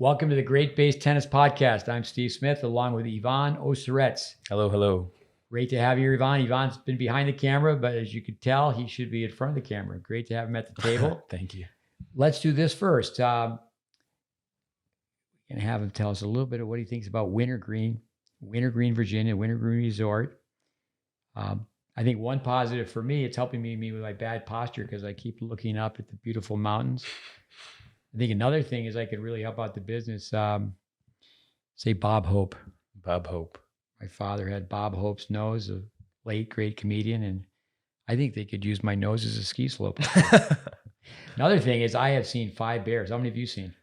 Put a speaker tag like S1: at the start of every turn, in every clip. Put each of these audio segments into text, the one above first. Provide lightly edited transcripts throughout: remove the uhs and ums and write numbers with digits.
S1: Welcome to the GreatBase Tennis Podcast. I'm Steve Smith along with Ivan Ozerets.
S2: Hello, hello.
S1: Great to have you, Ivan. Ivan's been behind the camera, but as you could tell, he should be in front of the camera. Great to have him at the table.
S2: Thank you.
S1: Let's do this first. We're going to have him tell us a little bit of what he thinks about Wintergreen, Virginia, Wintergreen Resort. I think one positive for me, it's helping me with my bad posture because I keep looking up at the beautiful mountains. I think another thing is I could really help out the business. Say Bob Hope.
S2: Bob Hope.
S1: My father had Bob Hope's nose, a late, great comedian, and I think they could use my nose as a ski slope. Another thing is I have seen 5 bears. How many have you seen?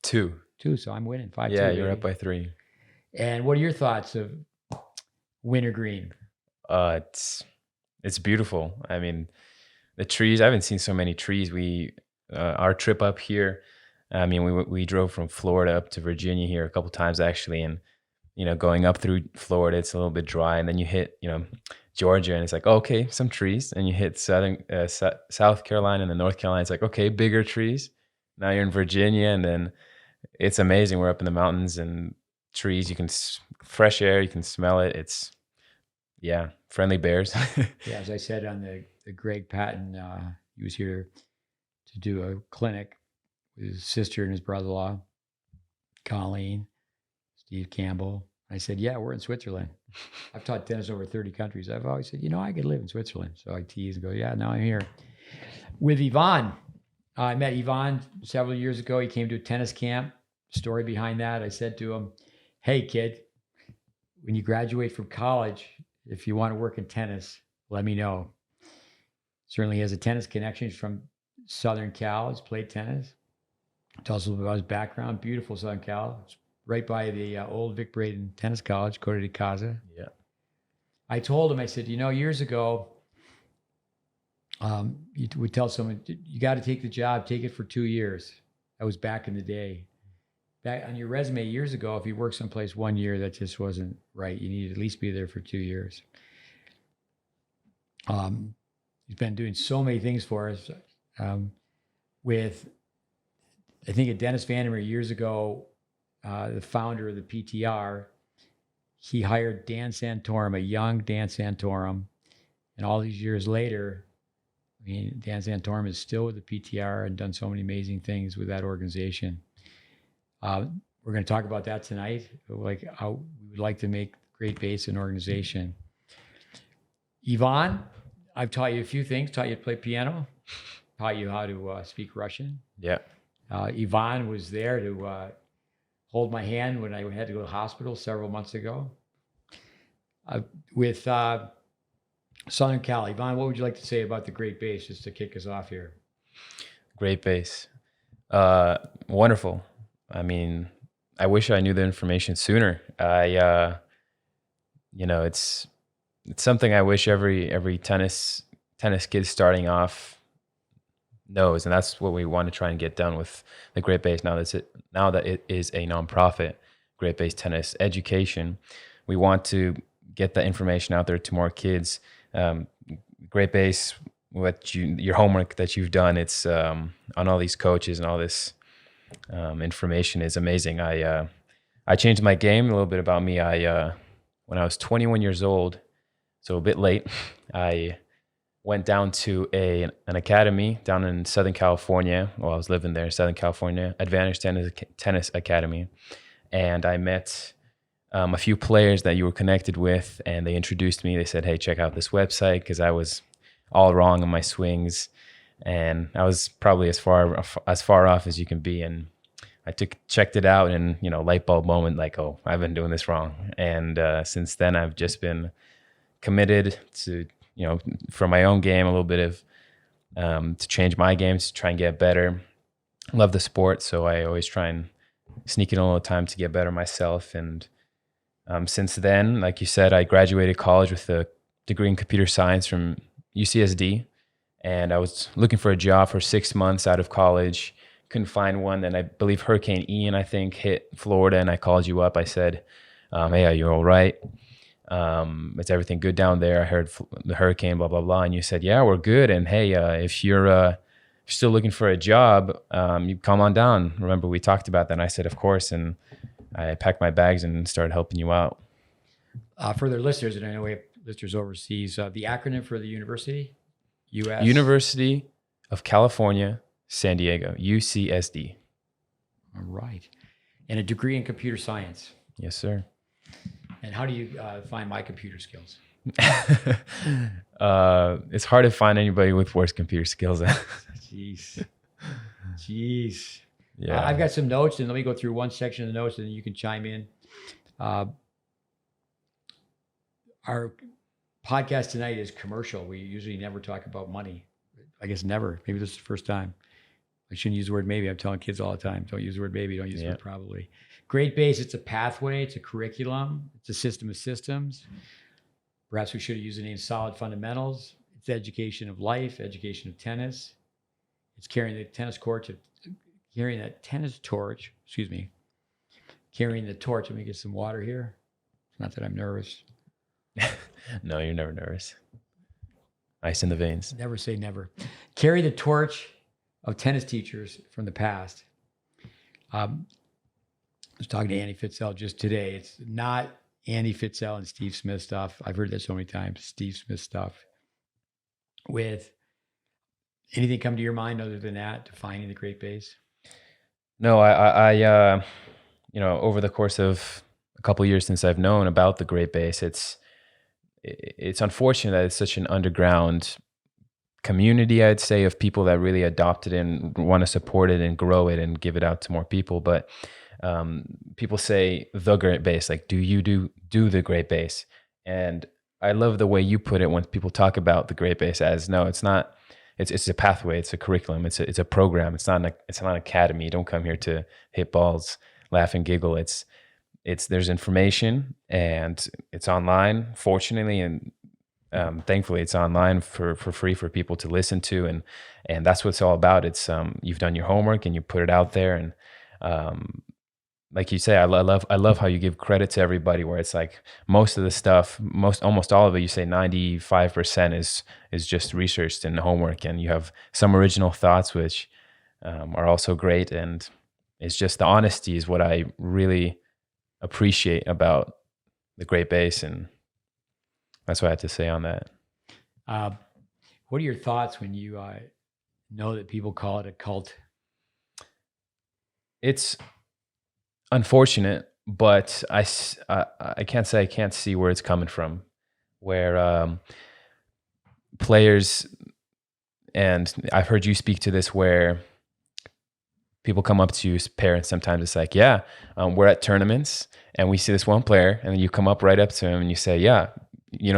S2: 2.
S1: 2, so I'm winning. 5-2.
S2: Yeah, you're up by 3.
S1: And what are your thoughts of Wintergreen?
S2: It's beautiful. I mean, the trees, I haven't seen so many trees. Our trip up here, I mean, we drove from Florida up to Virginia here a couple times actually, and going up through Florida, it's a little bit dry, and then you hit Georgia, and it's like, okay, some trees, and you hit South Carolina and then North Carolina, it's like, okay, bigger trees. Now you're in Virginia, and then it's amazing. We're up in the mountains and trees. You can fresh air, you can smell it. It's friendly bears.
S1: Yeah, as I said on the Greg Patton, he was here to do a clinic with his sister and his brother-in-law, Colleen, Steve Campbell. I said, yeah, we're in Switzerland. I've taught tennis over 30 countries. I've always said, I could live in Switzerland. So I tease and go, yeah, now I'm here. With Ivan, I met Ivan several years ago. He came to a tennis camp. Story behind that, I said to him, hey, kid, when you graduate from college, if you want to work in tennis, let me know. Certainly has a tennis connection. He's from Southern Cal. He's played tennis. Tells us a little bit about his background. Beautiful Southern Cal. It's right by the old Vic Braden Tennis College, Cote de Casa.
S2: Yeah.
S1: I told him, I said, years ago, you would tell someone, you got to take the job, take it for 2 years. That was back in the day. Back on your resume years ago, if you worked someplace 1 year, that just wasn't right. You needed to at least be there for 2 years. He's been doing so many things for us. With, I think, at Dennis Vandermeer years ago, the founder of the PTR, he hired Dan Santorum, a young Dan Santorum. And all these years later, I mean, Dan Santorum is still with the PTR and done so many amazing things with that organization. We're going to talk about that tonight, like how we would like to make GreatBase an organization. Ivan, I've taught you a few things, taught you to play piano, taught you how to speak Russian.
S2: Yeah.
S1: Ivan was there to hold my hand when I had to go to the hospital several months ago. With Southern Cal, Ivan, what would you like to say about the GreatBase just to kick us off here?
S2: GreatBase. Wonderful. I mean, I wish I knew the information sooner. It's something I wish every tennis kid starting off knows, and that's what we want to try and get done with the GreatBase. Now that it is a nonprofit, GreatBase Tennis Education, we want to get that information out there to more kids. GreatBase, your homework that you've done, it's on all these coaches and all this information is amazing. I changed my game. A little bit about me. When I was 21 years old, so a bit late, I went down to an academy down in Southern California. Well, I was living there in Southern California, Advantage Tennis Academy. And I met a few players that you were connected with, and they introduced me. They said, hey, check out this website, because I was all wrong on my swings. And I was probably as far off as you can be. And I checked it out, and, light bulb moment, like, oh, I've been doing this wrong. And since then, I've just been committed to, for my own game, a little bit of to change my game, to try and get better. Love the sport, so I always try and sneak in a little time to get better myself. And since then, like you said, I graduated college with a degree in computer science from UCSD, and I was looking for a job for 6 months out of college. Couldn't find one. Then I believe Hurricane Ian, I think, hit Florida, and I called you up. I said, hey, are you all right? Is everything good down there? I heard the hurricane, blah, blah, blah. And you said, yeah, we're good. And hey, if you're you're still looking for a job, you come on down. Remember, we talked about that. And I said, of course. And I packed my bags and started helping you out.
S1: For their listeners, and I know we have listeners overseas, the acronym for the university, U.S.
S2: University of California, San Diego, UCSD.
S1: All right. And a degree in computer science.
S2: Yes, sir.
S1: And how do you find my computer skills?
S2: It's hard to find anybody with worse computer skills.
S1: Jeez.
S2: Yeah.
S1: I've got some notes, and let me go through one section of the notes, and then you can chime in. Our podcast tonight is commercial. We usually never talk about money. I guess never. Maybe this is the first time. I shouldn't use the word maybe. I'm telling kids all the time, don't use the word maybe, don't use the word probably. GreatBase, it's a pathway, it's a curriculum, it's a system of systems. Perhaps we should have used the name Solid Fundamentals. It's education of life, education of tennis. It's carrying the tennis torch. Carrying the torch. Let me get some water here. It's not that I'm nervous.
S2: No, you're never nervous. Ice in the veins.
S1: Never say never. Carry the torch of tennis teachers from the past. I was talking to Andy Fitzell just today. It's not Andy Fitzell and Steve Smith stuff. I've heard that so many times. Steve Smith stuff. With anything come to your mind other than that, defining the GreatBase?
S2: No, I over the course of a couple of years since I've known about the GreatBase, it's unfortunate that it's such an underground community, I'd say, of people that really adopt it and want to support it and grow it and give it out to more people. But people say the GreatBase, like, do you do the GreatBase? And I love the way you put it when people talk about the GreatBase as, no, it's not. It's a pathway. It's a curriculum. It's a program. It's not an academy. You don't come here to hit balls, laugh and giggle. There's information and it's online, fortunately, and thankfully it's online for free for people to listen to, and that's what it's all about. It's you've done your homework and you put it out there, and like you say, I love how you give credit to everybody, where it's like most of the stuff, almost all of it, you say 95% is just researched and homework, and you have some original thoughts which are also great, and it's just the honesty is what I really appreciate about the GreatBase, and that's what I had to say on that.
S1: What are your thoughts when you know that people call it a cult?
S2: It's unfortunate, but I can't say I can't see where it's coming from, where players, and I've heard you speak to this, where people come up to you as parents sometimes. It's like, we're at tournaments and we see this one player, and then you come up right up to him and you say,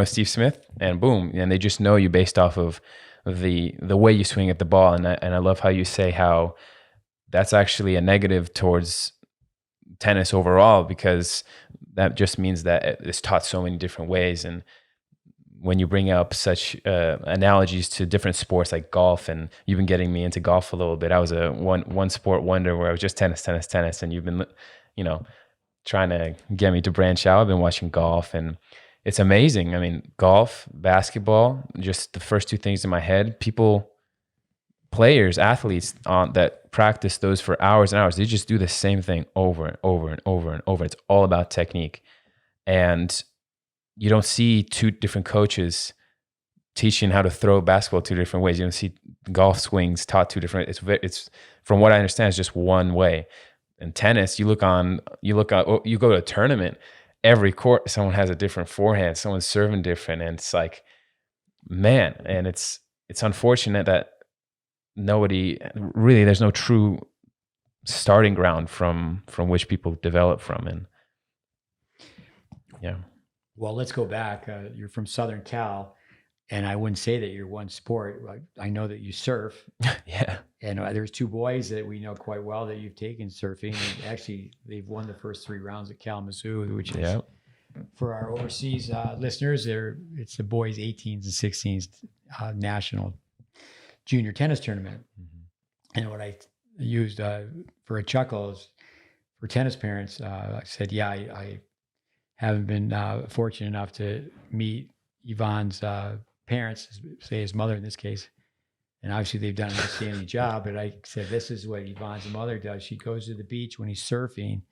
S2: Steve Smith, and boom, and they just know you based off of the way you swing at the ball. And I love how you say how that's actually a negative towards tennis overall, because that just means that it's taught so many different ways. And when you bring up such analogies to different sports like golf, and you've been getting me into golf a little bit. I was a one sport wonder where I was just tennis, and you've been, trying to get me to branch out. I've been watching golf, and it's amazing. I mean, golf, basketball, just the first two things in my head. Players, athletes that practice those for hours and hours, they just do the same thing over and over and over and over. It's all about technique. And you don't see two different coaches teaching how to throw a basketball two different ways. You don't see golf swings taught two different. It's from what I understand, it's just one way. In tennis, you go to a tournament, every court, someone has a different forehand, someone's serving different. And it's like, man, and it's unfortunate that there's no true starting ground from which people develop from. And yeah.
S1: Well, let's go back. You're from Southern Cal, and I wouldn't say that you're one sport. I know that you surf.
S2: Yeah.
S1: And there's two boys that we know quite well that you've taken surfing. And actually, they've won the first 3 rounds at Kalamazoo, which is, for our overseas listeners, it's the boys' 18s and 16s national junior tennis tournament. Mm-hmm. And what I used for a chuckle is, for tennis parents, I said, I haven't been fortunate enough to meet Ivan's parents, say his mother in this case, And obviously they've done an outstanding job. But I said, this is what Yvonne's mother does. She goes to the beach when he's surfing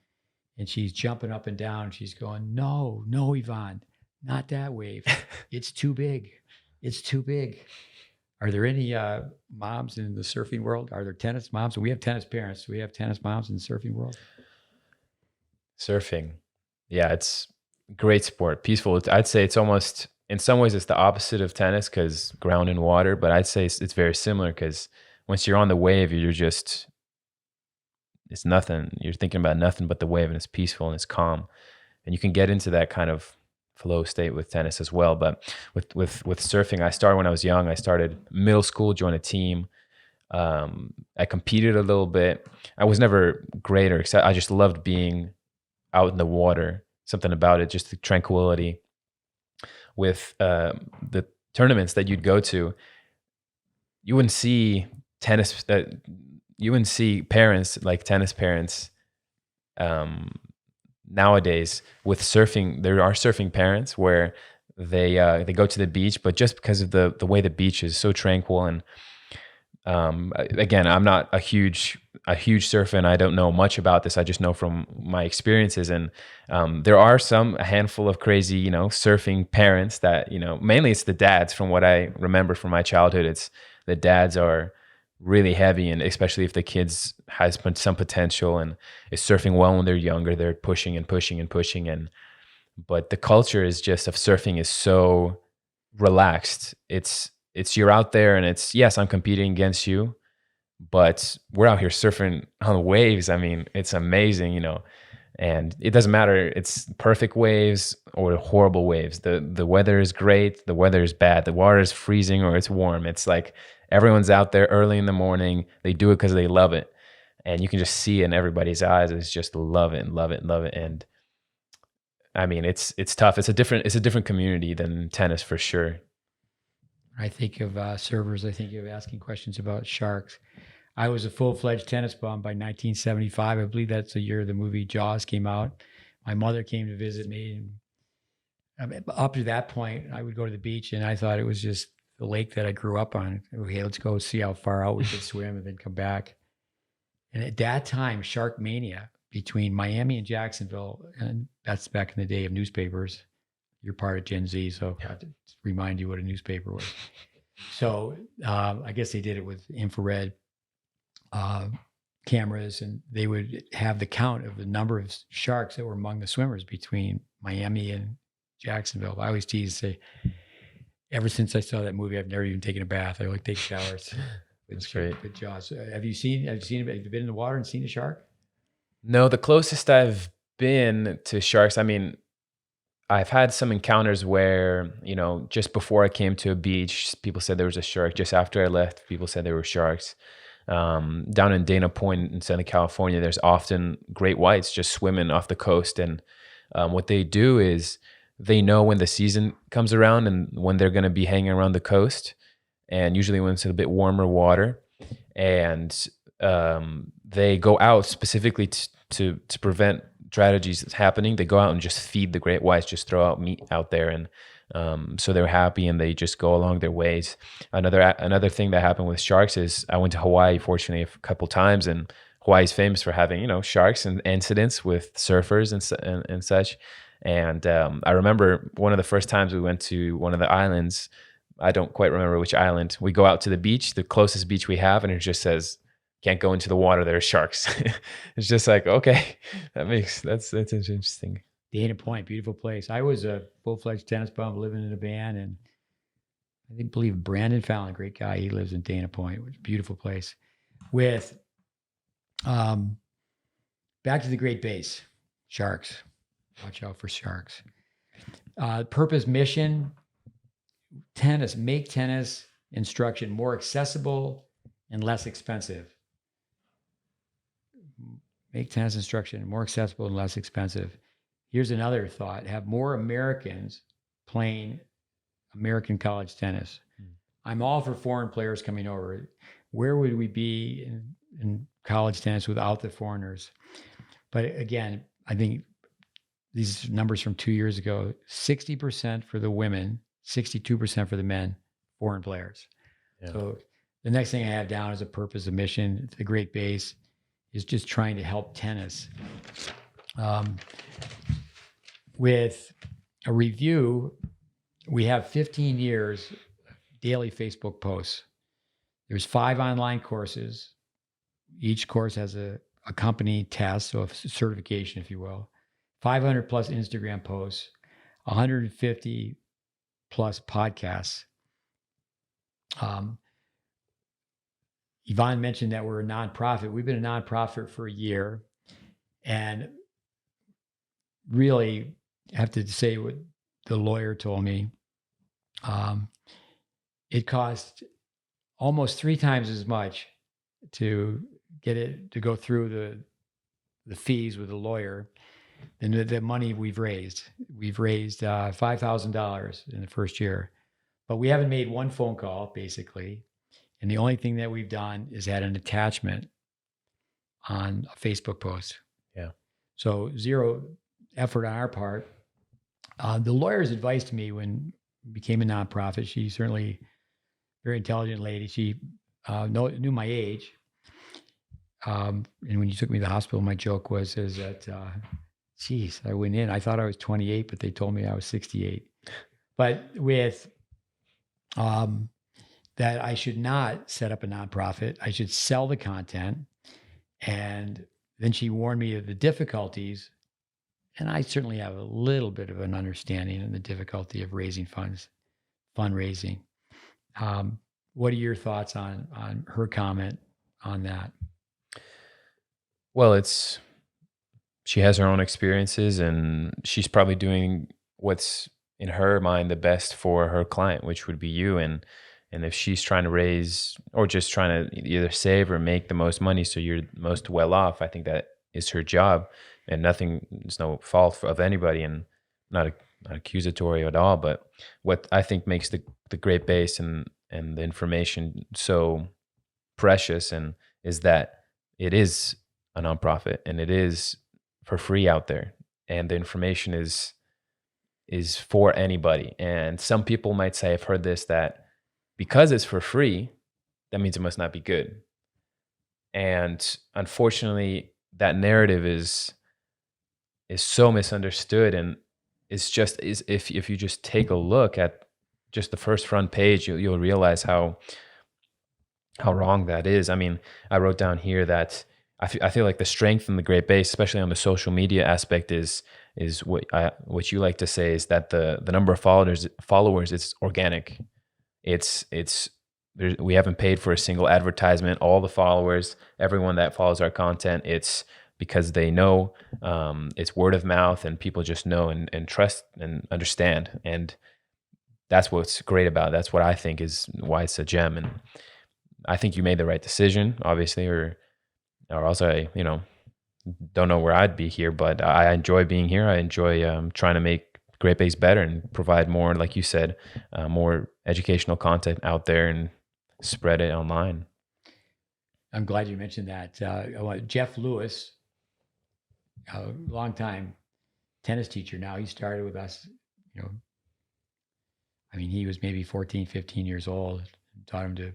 S1: and she's jumping up and down. She's going, no, no, Yvonne, not that wave. It's too big. It's too big. Are there any moms in the surfing world? Are there tennis moms? We have tennis parents. Do we have tennis moms in the surfing world?
S2: Surfing. Yeah, it's a great sport. Peaceful. I'd say it's almost, in some ways, it's the opposite of tennis because ground and water, but I'd say it's very similar because once you're on the wave, it's nothing. You're thinking about nothing but the wave, and it's peaceful and it's calm. And you can get into that kind of flow state with tennis as well. But with surfing, I started when I was young. I started middle school, joined a team. I competed a little bit. I was never great or excited. I just loved being out in the water. Something about it, just the tranquility. With the tournaments that you'd go to, you wouldn't see you wouldn't see parents like tennis parents. Nowadays with surfing, there are surfing parents where they go to the beach, but just because of the way the beach is so tranquil. And again, I'm not a huge surfer, and I don't know much about this. I just know from my experiences. And there are a handful of crazy, surfing parents that, mainly it's the dads. From what I remember from my childhood, it's the dads are really heavy, and especially if the kids has some potential and is surfing well when they're younger, they're pushing and pushing and pushing. But the culture is just of surfing is so relaxed. It's you're out there, and it's, yes, I'm competing against you, but we're out here surfing on the waves. I mean, it's amazing, and it doesn't matter. It's perfect waves or horrible waves. The weather is great. The weather is bad. The water is freezing or it's warm. It's like everyone's out there early in the morning. They do it because they love it. And you can just see in everybody's eyes, it's just love it and love it and love it. And I mean, it's tough. It's a different community than tennis for sure.
S1: I think of servers. I think of asking questions about sharks. I was a full-fledged tennis bum by 1975. I believe that's the year the movie Jaws came out. My mother came to visit me. And up to that point, I would go to the beach, and I thought it was just the lake that I grew up on. Okay, let's go see how far out we could swim and then come back. And at that time, shark mania between Miami and Jacksonville, and that's back in the day of newspapers. You're part of Gen Z, so I have to remind you what a newspaper was. So I guess they did it with infrared cameras, and they would have the count of the number of sharks that were among the swimmers between Miami and Jacksonville. I always tease, say, ever since I saw that movie, I've never even taken a bath. I like take showers.
S2: That's great.
S1: With Jaws. Have you been in the water and seen a shark?
S2: No, the closest I've been to sharks, I mean, I've had some encounters where, just before I came to a beach, people said there was a shark. Just after I left, people said there were sharks. Down in Dana Point in Southern California, there's often great whites just swimming off the coast. And what they do is they know when the season comes around and when they're going to be hanging around the coast, and usually when it's a bit warmer water. And they go out specifically to prevent tragedies happening. They go out and just feed the great whites, just throw out meat out there. And so they're happy and they just go along their ways. Another thing that happened with sharks is I went to Hawaii, fortunately, a couple times, and Hawaii is famous for having, sharks and incidents with surfers and such. And I remember one of the first times we went to one of the islands. I don't quite remember which island. We go out to the beach, the closest beach we have, and it just says, can't go into the water, there are sharks. It's just like, okay, that's interesting.
S1: Dana Point, beautiful place. I was a full-fledged tennis bum living in a van, and I believe Brandon Fallon, great guy, he lives in Dana Point, which is a beautiful place. With back to the GreatBase, sharks. Watch out for sharks. Purpose, mission, tennis, make tennis instruction more accessible and less expensive. Make tennis instruction more accessible and less expensive. Here's another thought: have more Americans playing American college tennis. I'm all for foreign players coming over. Where would we be in college tennis without the foreigners? But again, I think these numbers from 2 years ago, 60% for the women, 62% for the men, foreign players. Yeah. So the next thing I have down as a purpose, a mission, the GreatBase is just trying to help tennis. With a review, we have 15 years daily Facebook posts. There's 5 online courses. Each course has a company test, so a certification, if you will. 500 plus Instagram posts, 150 plus podcasts. Yvonne mentioned that we're a nonprofit. We've been a nonprofit for a year, and really have to say what the lawyer told me. It cost almost 3 times as much to get it to go through the fees with the lawyer than the money we've raised. We've raised $5,000 in the first year, but we haven't made one phone call basically. And the only thing that we've done is add an attachment on a Facebook post.
S2: Yeah.
S1: So 0 effort on our part. The lawyer's advice to me when we became a nonprofit, she's certainly a very intelligent lady. She knew my age. And when you took me to the hospital, my joke was that, geez, I went in. I thought I was 28, but they told me I was 68. But with that, I should not set up a nonprofit. I should sell the content. And then she warned me of the difficulties. And I certainly have a little bit of an understanding of the difficulty of raising funds, fundraising. What are your thoughts on her comment on that?
S2: Well, she has her own experiences, and she's probably doing what's in her mind the best for her client, which would be you. And if she's trying to raise or just trying to either save or make the most money so you're most well off, I think that is her job. And there's no fault of anybody, and not accusatory at all. But what I think makes the GreatBase and the information so precious and is that it is a nonprofit and it is for free out there, and the information is for anybody. And some people might say, I've heard this, that because it's for free, that means it must not be good. And unfortunately, that narrative is so misunderstood, and it's just if you just take a look at just the first front page, you'll realize how wrong that is. I mean, I wrote down here that I feel like the strength in the GreatBase, especially on the social media aspect, is what you like to say is that the number of followers it's organic. We haven't paid for a single advertisement. All the followers, everyone that follows our content, it's because they know, it's word of mouth, and people just know and trust and understand. And that's what's great about it. That's what I think is why it's a gem. And I think you made the right decision, obviously, or else I, don't know where I'd be here. But I enjoy being here. I enjoy trying to make GreatBase better and provide more, like you said, more educational content out there and spread it online.
S1: I'm glad you mentioned that. Jeff Lewis, a long time tennis teacher now, he started with us, he was maybe 14, 15 years old, taught him to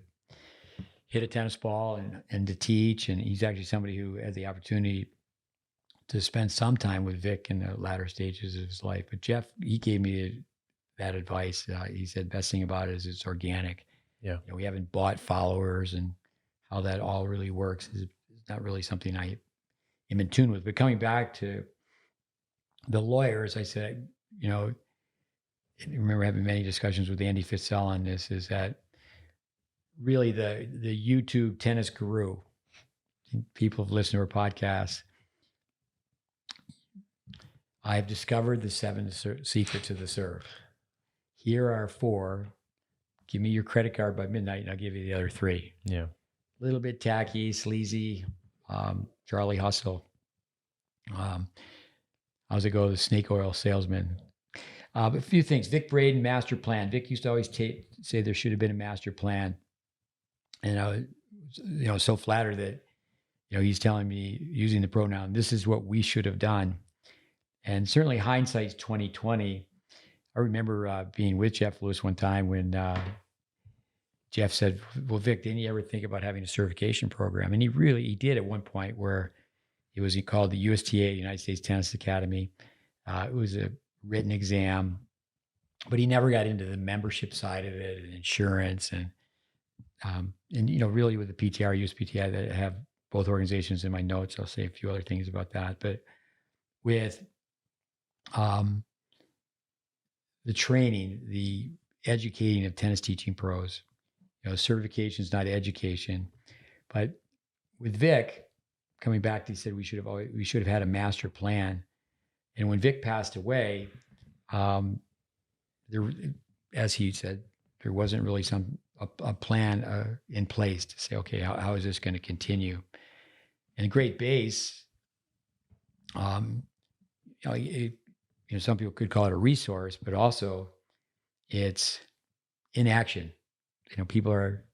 S1: hit a tennis ball and to teach. And he's actually somebody who had the opportunity to spend some time with Vic in the latter stages of his life. But Jeff, he gave me that advice. He said, best thing about it is it's organic.
S2: Yeah.
S1: We haven't bought followers, and how that all really works is not really something I am in tune with. But coming back to the lawyers, I said, I remember having many discussions with Andy Fitzell on this, is that really the YouTube tennis guru, people have listened to our podcast. I've discovered the 7 secrets of the serve. Here are 4. Give me your credit card by midnight, and I'll give you the other 3.
S2: Yeah.
S1: A little bit tacky, sleazy, Charlie Hustle. How's it go? The snake oil salesman. But a few things. Vic Braden, master plan. Vic used to always say there should have been a master plan. And I was, so flattered that, he's telling me, using the pronoun, this is what we should have done. And certainly hindsight's 2020. I remember being with Jeff Lewis one time when Jeff said, well, Vic, didn't you ever think about having a certification program? And he did at one point, where it was called the USTA, United States Tennis Academy. It was a written exam, but he never got into the membership side of it and insurance and really with the PTR, USPTI, I have both organizations in my notes. I'll say a few other things about that, but with the training, the educating of tennis teaching pros, certification is not education, but with Vic coming back, he said we should have had a master plan. And when Vic passed away, there, as he said, there wasn't really a plan in place to say, okay, how is this going to continue? And GreatBase, some people could call it a resource, but also it's in action. People are,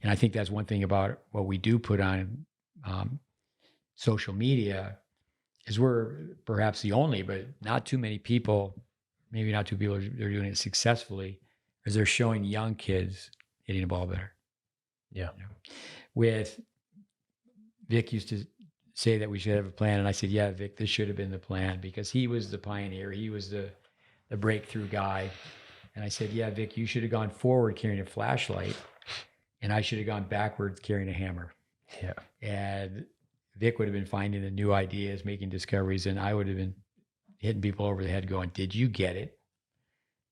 S1: and I think that's one thing about what we do put on social media, is we're perhaps the only, but not too many people, maybe not too people, they're doing it successfully, is they're showing young kids hitting the ball better.
S2: Yeah.
S1: With Vic used to say that we should have a plan, and I said, yeah, Vic, this should have been the plan, because he was the pioneer. He was the breakthrough guy. And I said, yeah, Vic, you should have gone forward carrying a flashlight, and I should have gone backwards carrying a hammer.
S2: Yeah. And
S1: Vic would have been finding the new ideas, making discoveries, and I would have been hitting people over the head going, did you get it?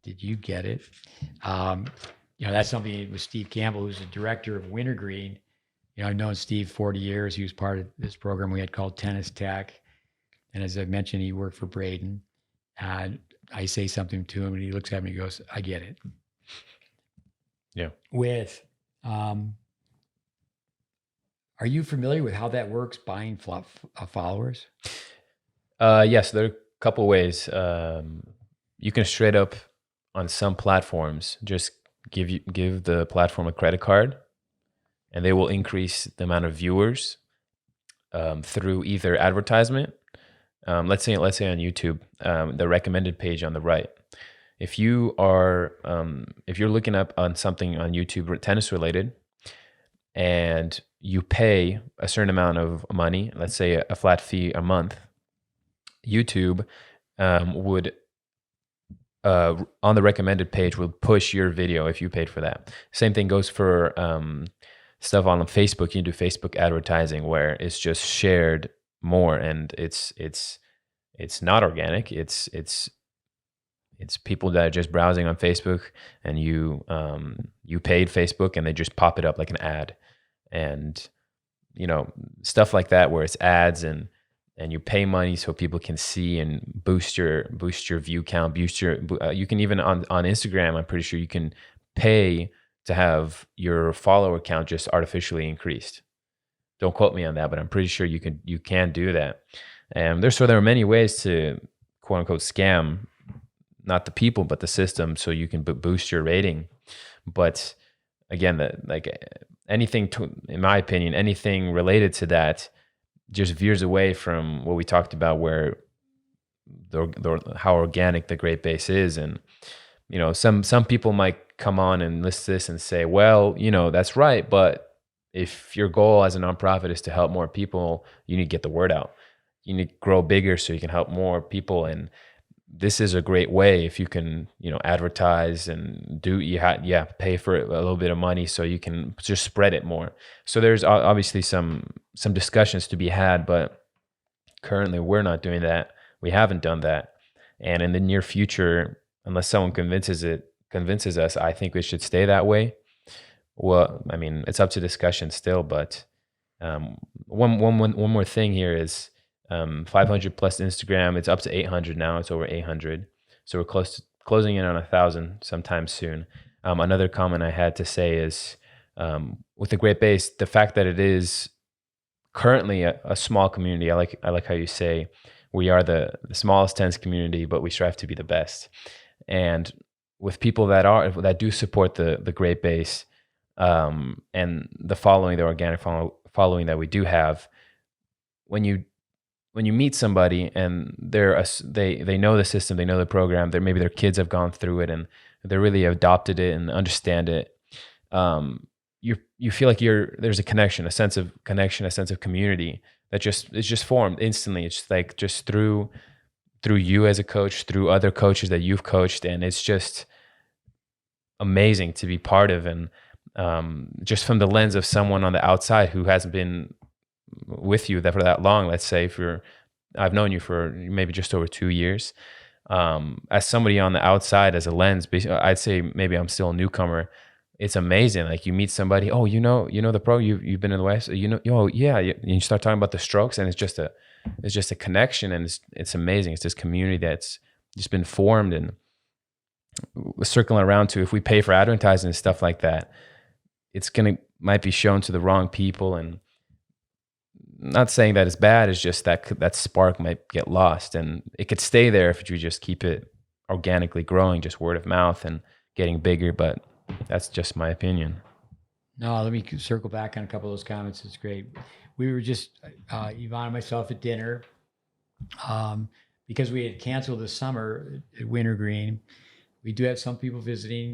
S1: Did you get it? That's something with Steve Campbell, who's the director of Wintergreen. I've known Steve 40 years. He was part of this program we had called Tennis Tech. And as I mentioned, he worked for Braden. And I say something to him, and he looks at me and goes, I get it.
S2: Yeah.
S1: With, are you familiar with how that works, buying followers?
S2: Yes, there are a couple ways. You can straight up on some platforms just give the platform a credit card, and they will increase the amount of viewers through either advertisement. Let's say on YouTube, the recommended page on the right. If you are if you're looking up on something on YouTube tennis related, and you pay a certain amount of money, let's say a flat fee a month, YouTube would on the recommended page will push your video if you paid for that. Same thing goes for stuff on Facebook. You can do Facebook advertising where it's just shared more, and it's not organic. It's people that are just browsing on Facebook, and you paid Facebook, and they just pop it up like an ad, and stuff like that where it's ads and you pay money so people can see and boost your view count, you can even on Instagram, I'm pretty sure you can pay to have your follower count just artificially increased. Don't quote me on that, but I'm pretty sure you can do that. And there are many ways to quote unquote scam, not the people, but the system, so you can boost your rating. But again, in my opinion, anything related to that just veers away from what we talked about, where how organic the GreatBase is. And some people might come on and list this and say, well, that's right, but if your goal as a nonprofit is to help more people, you need to get the word out. You need to grow bigger so you can help more people. And this is a great way if you can, advertise and pay for it a little bit of money so you can just spread it more. So there's obviously some discussions to be had, but currently we're not doing that. We haven't done that. And in the near future, unless someone convinces us, I think we should stay that way. Well, I mean, it's up to discussion still, but one more thing here is 500 plus Instagram. It's up to 800 now. It's over 800. So we're closing in on 1,000 sometime soon. Another comment I had to say is with the GreatBase, the fact that it is currently a small community. I like how you say we are the smallest tennis community, but we strive to be the best. And with people that do support the GreatBase and the organic following that we do have, when you meet somebody and they know the system, they know the program, maybe their kids have gone through it and they really adopted it and understand it, you feel like there's a connection, a sense of connection, a sense of community that is just formed instantly. It's like just through you as a coach, through other coaches that you've coached, and it's just amazing to be part of. And just from the lens of someone on the outside who hasn't been with you for that long, let's say I've known you for maybe just over 2 years. As somebody on the outside, as a lens, I'd say maybe I'm still a newcomer. It's amazing. Like you meet somebody, oh, you know the pro, you've been in the West, oh yeah, and you start talking about the strokes, and it's just a connection, and it's amazing. It's this community that's just been formed, and circling around to, if we pay for advertising and stuff like that, might be shown to the wrong people. And not saying that it's bad, it's just that spark might get lost, and it could stay there if you just keep it organically growing, just word of mouth and getting bigger. But that's just my opinion.
S1: No, let me circle back on a couple of those comments. It's great. We were just, Yvonne and myself at dinner, because we had canceled the summer at Wintergreen. We do have some people visiting.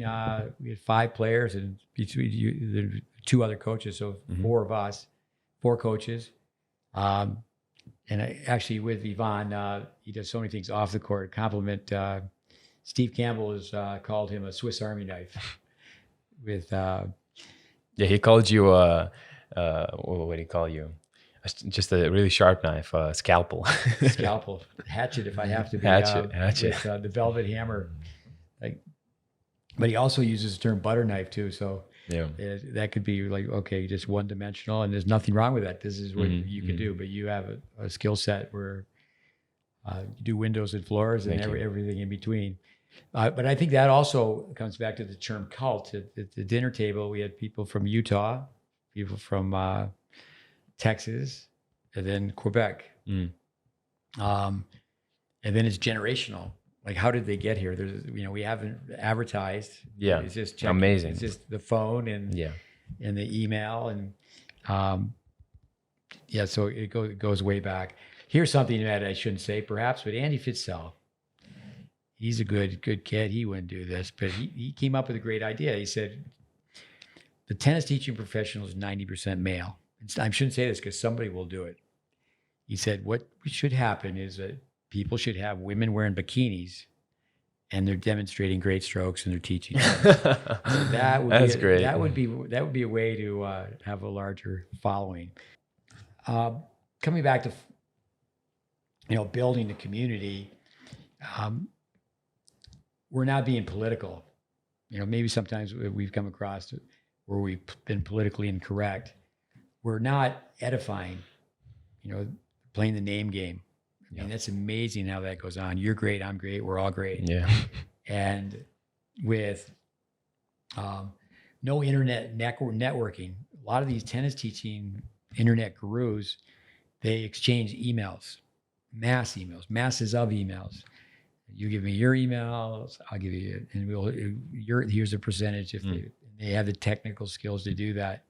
S1: We had 5 players and between 2 other coaches, so 4 of us, 4 coaches. And actually with Yvonne, he does so many things off the court. Compliment, Steve Campbell has called him a Swiss Army knife.
S2: He called you what did he call you? Just a really sharp knife, scalpel.
S1: Scalpel, hatchet if I have to be.
S2: Hatchet.
S1: With, the velvet hammer. But he also uses the term butter knife too. So that could be like, okay, just one dimensional, and there's nothing wrong with that. This is what you can do, but you have a skill set where you do windows and floors and everything in between. But I think that also comes back to the term cult. At the dinner table, we had people from Utah, people from Texas, and then Quebec. And then it's generational. Like, how did they get here? We haven't advertised.
S2: Yeah,
S1: it's just
S2: amazing.
S1: It's just the phone and the email and So it goes way back. Here's something that I shouldn't say, perhaps, but Andy Fitzell, he's a good kid. He wouldn't do this, but he came up with a great idea. He said the tennis teaching professional is 90% male. I shouldn't say this because somebody will do it. He said what should happen is that people should have women wearing bikinis and they're demonstrating great strokes and they're teaching. So that's great. That would be a way to have a larger following. Coming back to building the community, we're not being political. Maybe sometimes we've come across where we've been politically incorrect. We're not edifying. Playing the name game. I mean, that's amazing how that goes on. You're great, I'm great, we're all great.
S2: Yeah.
S1: And with no internet networking, a lot of these tennis teaching internet gurus, they exchange emails, masses of emails. You give me your emails, I'll give you, and here's a percentage if they have the technical skills to do that.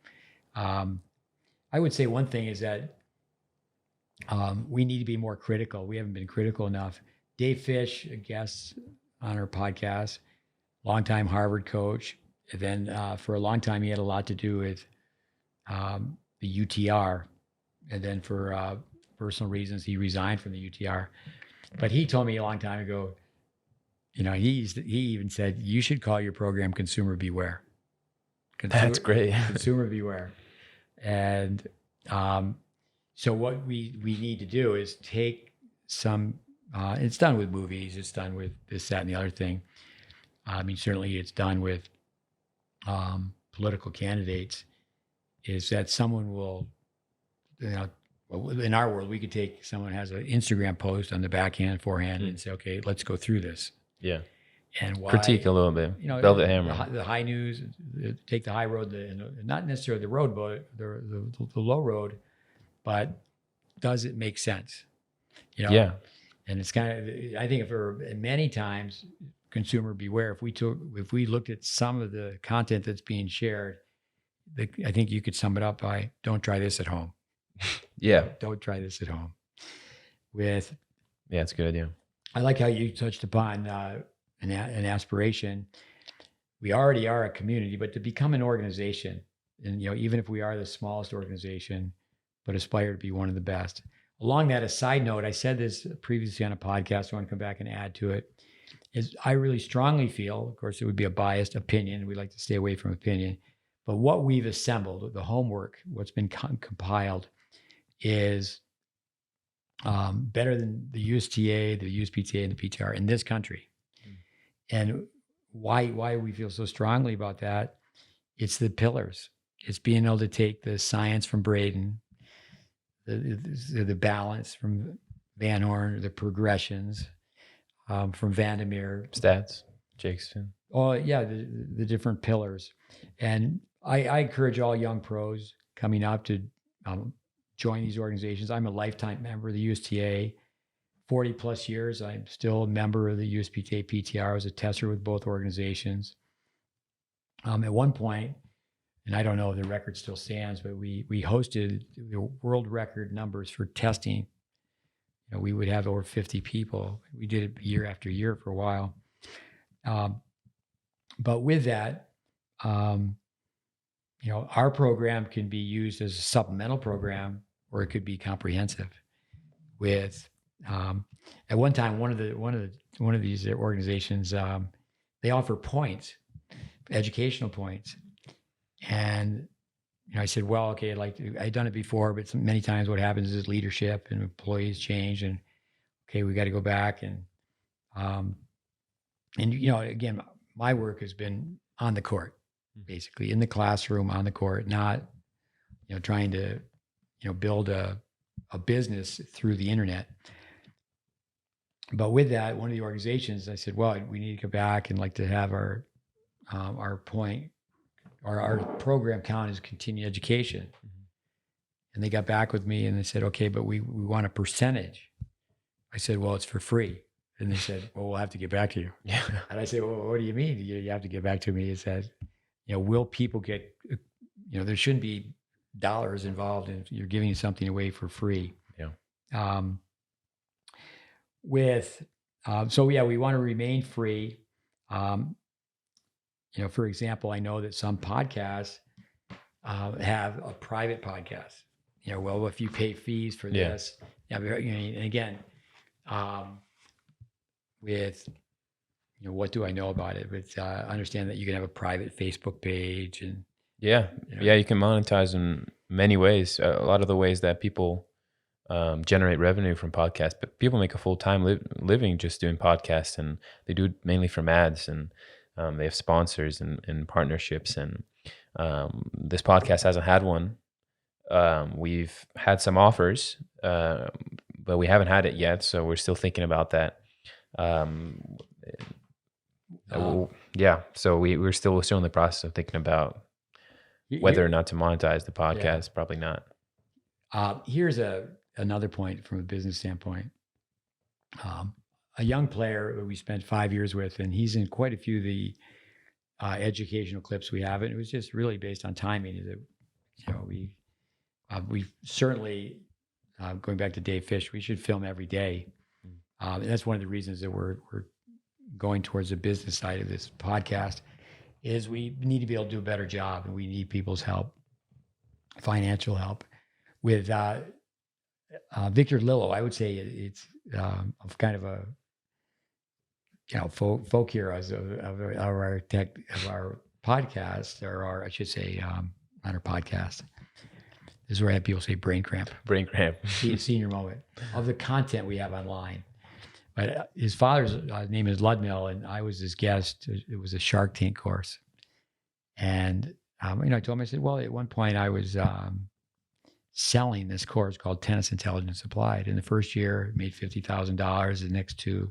S1: I would say one thing is that we need to be more critical. We haven't been critical enough. Dave Fish, a guest on our podcast, longtime Harvard coach. And then for a long time, he had a lot to do with the UTR. And then for personal reasons, he resigned from the UTR. But he told me a long time ago, he even said, you should call your program Consumer Beware.
S2: That's great.
S1: Consumer Beware. And so what we need to do is take some, it's done with movies, it's done with this, that, and the other thing. I mean, certainly it's done with political candidates, is that someone will, in our world, we could take someone who has an Instagram post on the backhand, forehand, and say, okay, let's go through this.
S2: Yeah.
S1: And why,
S2: critique a little bit, velvet hammer.
S1: The high news, take the high road, not necessarily the road, but the low road, but does it make sense?
S2: Yeah.
S1: And it's kind of, I think for many times, consumer beware. If we looked at some of the content that's being shared, I think you could sum it up by, don't try this at home.
S2: Yeah.
S1: Don't try this at home.
S2: Yeah, it's a good idea.
S1: I like how you touched upon an aspiration. we already are a community, but to become an organization, and even if we are the smallest organization, but aspire to be one of the best. Along that, a side note, I said this previously on a podcast, I want to come back and add to it, is I really strongly feel, of course, it would be a biased opinion. We like to stay away from opinion, but what we've assembled, the homework, what's been compiled is better than the USTA, the USPTA, and the PTR in this country. And why we feel so strongly about that, it's the pillars. It's being able to take the science from Braden, the balance from Van Horn, the progressions from Vandermeer.
S2: Stats, Jackson.
S1: Oh, yeah, the different pillars. And I encourage all young pros coming up to join these organizations. I'm a lifetime member of the USTA, 40 plus years. I'm still a member of the USPTA PTR. I was a tester with both organizations. At one point, and I don't know if the record still stands, but we hosted the world record numbers for testing. We would have over 50 people. We did it year after year for a while. But with that, our program can be used as a supplemental program, or it could be comprehensive. With at one time, one of these organizations, they offer points, educational points, and I said, well, okay, I'd done it before, but many times what happens is leadership and employees change, and okay, we got to go back and again, my work has been on the court, basically in the classroom, on the court, not trying to build a business through the internet. But with that, one of the organizations, I said, well, we need to go back and to have our point or our program count as continuing education. And they got back with me and they said, okay, but we want a percentage. I said, well, it's for free. And they said, well, we'll have to get back to you. Yeah. And I said, well, what do you mean? You have to get back to me. It says, will people get, there shouldn't be dollars involved in you're giving something away for free. Yeah. So yeah, we want to remain free. For example, I know that some podcasts have a private podcast. Well, if you pay fees for this, and again, with what do I know about it? But understand that you can have a private Facebook page, and
S2: you can monetize in many ways. A lot of the ways that people generate revenue from podcasts, but people make a full-time living just doing podcasts, and they do it mainly from ads, and they have sponsors and partnerships. And this podcast hasn't had one. We've had some offers, but we haven't had it yet, so we're still thinking about that. So we're still in the process of thinking about whether or not to monetize the podcast. Yeah. Probably not.
S1: Here's another point from a business standpoint. A young player that we spent 5 years with, and he's in quite a few of the educational clips we have, and it was just really based on timing. Is that we certainly going back to Dave Fish, we should film every day. And that's one of the reasons that we're going towards the business side of this podcast, is we need to be able to do a better job, and we need people's help, financial help. With Victor Lillo, I would say it's kind of a folk heroes of our podcast, or I should say on our podcast. This is where I have people say brain cramp.
S2: Brain cramp.
S1: Senior moment of the content we have online. But his father's name is Ludmill, and I was his guest. It was a Shark Tank course. And, I told him, I said, well, at one point I was selling this course called Tennis Intelligence Applied. In the first year, made $50,000.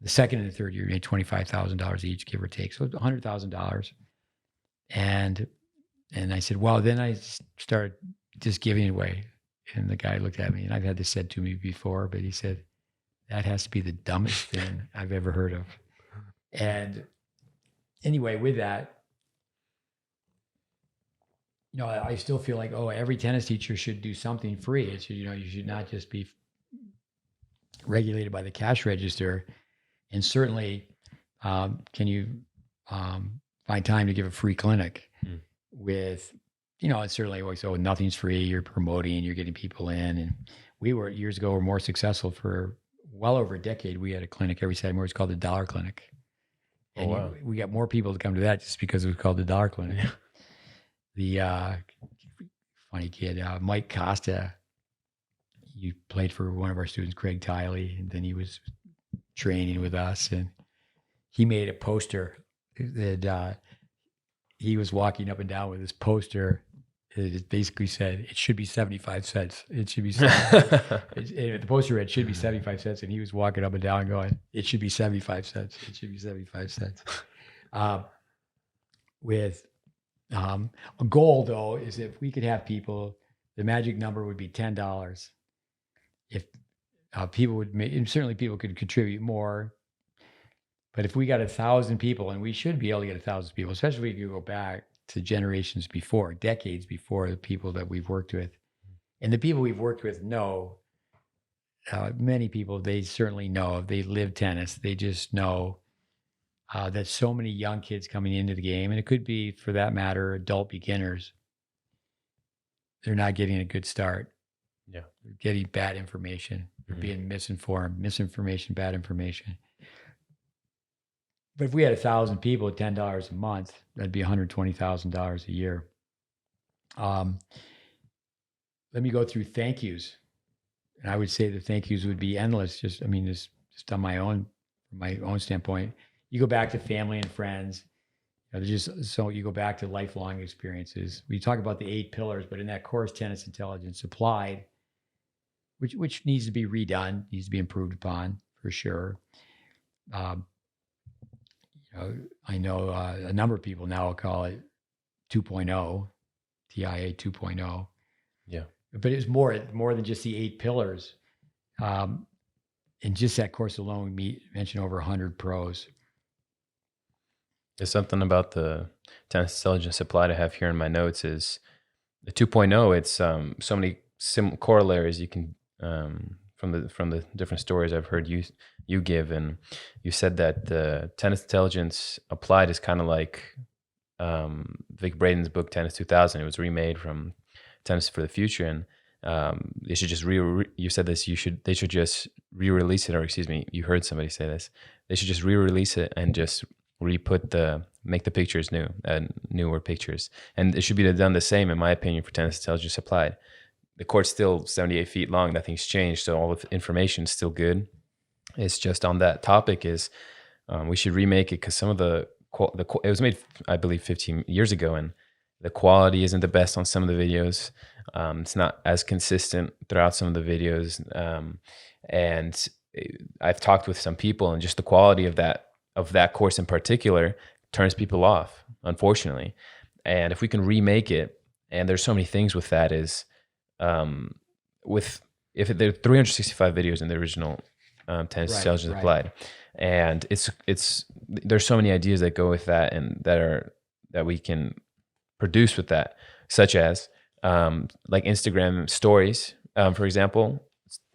S1: The second and the third year, made $25,000 each, give or take. So $100,000. And I said, well, then I started just giving it away. And the guy looked at me, and I've had this said to me before, but he said, that has to be the dumbest thing I've ever heard of. And anyway, with that, I still feel like, every tennis teacher should do something free. It should, you should not just be regulated by the cash register. And certainly, can you find time to give a free clinic with, it's certainly always, nothing's free. You're promoting, you're getting people in. And we were years ago, were more successful for well over a decade. We had a clinic every Saturday morning. It was called the Dollar Clinic. And
S2: wow.
S1: we got more people to come to that just because it was called the Dollar Clinic. The funny kid, Mike Costa, he played for one of our students, Craig Tiley, and then he was training with us. And he made a poster that he was walking up and down with this poster. It basically said, it should be 75 cents. It should be, the poster read, it should be 75 cents. And he was walking up and down going, it should be 75 cents. It should be 75 cents. With a goal, though, is if we could have people, the magic number would be $10. If people would make, and certainly people could contribute more. But if we got 1,000 people, and we should be able to get 1,000 people, especially if you go back to generations before, decades before, the people that we've worked with. And the people we've worked with know, many people, they certainly know, if they live tennis, they just know that so many young kids coming into the game, and it could be, for that matter, adult beginners, they're not getting a good start.
S2: Yeah.
S1: They're getting bad information. They're being misinformed, misinformation, bad information. But if we had 1,000 people at $10 a month, that'd be $120,000 a year. Let me go through thank yous. And I would say the thank yous would be endless. Just on my own standpoint. You go back to family and friends. You go back to lifelong experiences. We talk about the 8 pillars, but in that course, tennis intelligence applied, which needs to be redone, needs to be improved upon for sure. I know a number of people now will call it 2.0, TIA 2.0.
S2: Yeah.
S1: But it's more than just the 8 pillars. In just that course alone, we mentioned over 100 pros.
S2: There's something about the tennis intelligence applied I have here in my notes is the 2.0. It's so many corollaries you can from the different stories I've heard you give, and you said that the tennis intelligence applied is kind of like Vic Braden's book Tennis 2000. It was remade from Tennis for the Future, and they should just you said this. They should just re-release it, or excuse me, you heard somebody say this. They should just re-release it and just make the pictures new and newer pictures, and it should be done the same, in my opinion, for tennis intelligence applied. The court's still 78 feet long. Nothing's changed, so all the information is still good. It's just on that topic is we should remake it because some of it was made, I believe, 15 years ago, and the quality isn't the best on some of the videos. It's not as consistent throughout some of the videos, and I've talked with some people, and just the quality of that course in particular turns people off, unfortunately. And if we can remake it, and there's so many things with that is. If there are 365 videos in the original tennis intelligence applied, and there's so many ideas that go with that, and that we can produce with that, such as like Instagram stories, for example.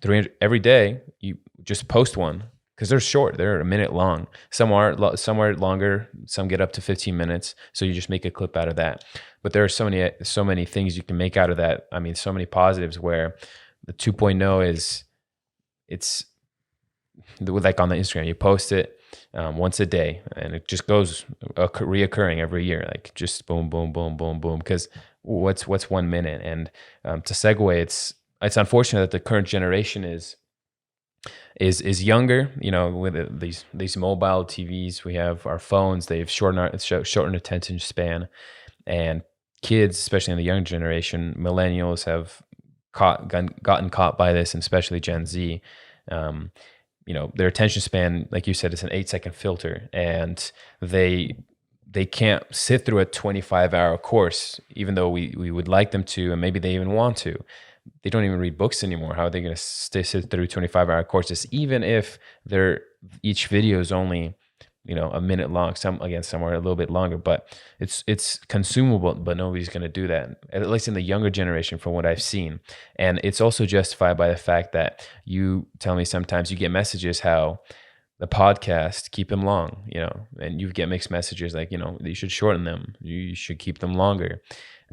S2: 300 every day, you just post one because they're short, they're a minute long. Some are longer, some get up to 15 minutes. So you just make a clip out of that. But there are so many things you can make out of that. I mean, so many positives where the 2.0 is, it's like on the Instagram, you post it once a day, and it just goes reoccurring every year, like just boom, boom, boom, boom, boom. Because what's 1 minute? And to segue, it's unfortunate that the current generation is younger. With these mobile TVs, we have our phones. They've shortened attention span, and kids, especially in the young generation, millennials, have gotten caught by this, and especially Gen Z. Their attention span, like you said, is an 8-second filter, and they can't sit through a 25-hour course, even though we would like them to, and maybe they even want to. They don't even read books anymore. How are they going to sit through 25-hour courses, even if each video is only a minute long? Some are a little bit longer, but it's consumable. But nobody's going to do that, at least in the younger generation, from what I've seen. And it's also justified by the fact that you tell me sometimes you get messages how the podcast, keep them long, and you get mixed messages like, you should shorten them. You should keep them longer.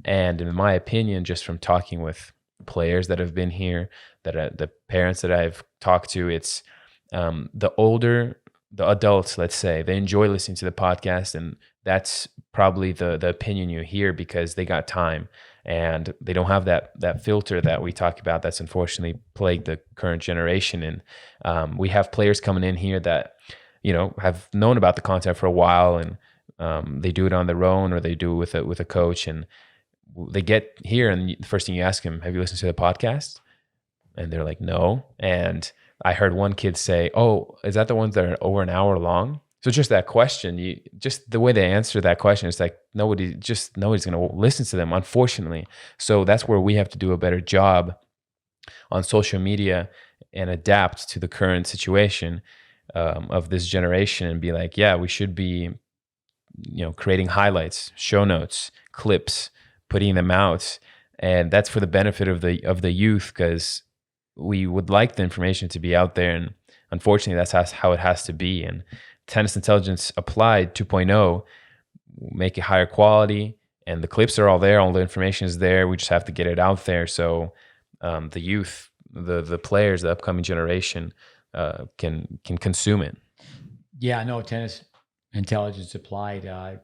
S2: And in my opinion, just from talking with players that have been here, the parents that I've talked to, it's the adults, let's say, they enjoy listening to the podcast, and that's probably the opinion you hear because they got time and they don't have that filter that we talk about that's unfortunately plagued the current generation. And we have players coming in here that have known about the content for a while, and they do it on their own or they do it with a coach, and they get here and the first thing you ask them, have you listened to the podcast? And they're like, no. And I heard one kid say, oh, is that the ones that are over an hour long? So just that question, just the way they answer that question, it's like nobody's going to listen to them, unfortunately. So that's where we have to do a better job on social media and adapt to the current situation of this generation and be like, yeah, we should be, creating highlights, show notes, clips, putting them out. And that's for the benefit of the youth, because we would like the information to be out there. And unfortunately, that's how it has to be. And Tennis Intelligence Applied 2.0 make it higher quality, and the clips are all there. All the information is there. We just have to get it out there. So the youth, the players, the upcoming generation can consume it.
S1: Yeah, no, Tennis Intelligence Applied. I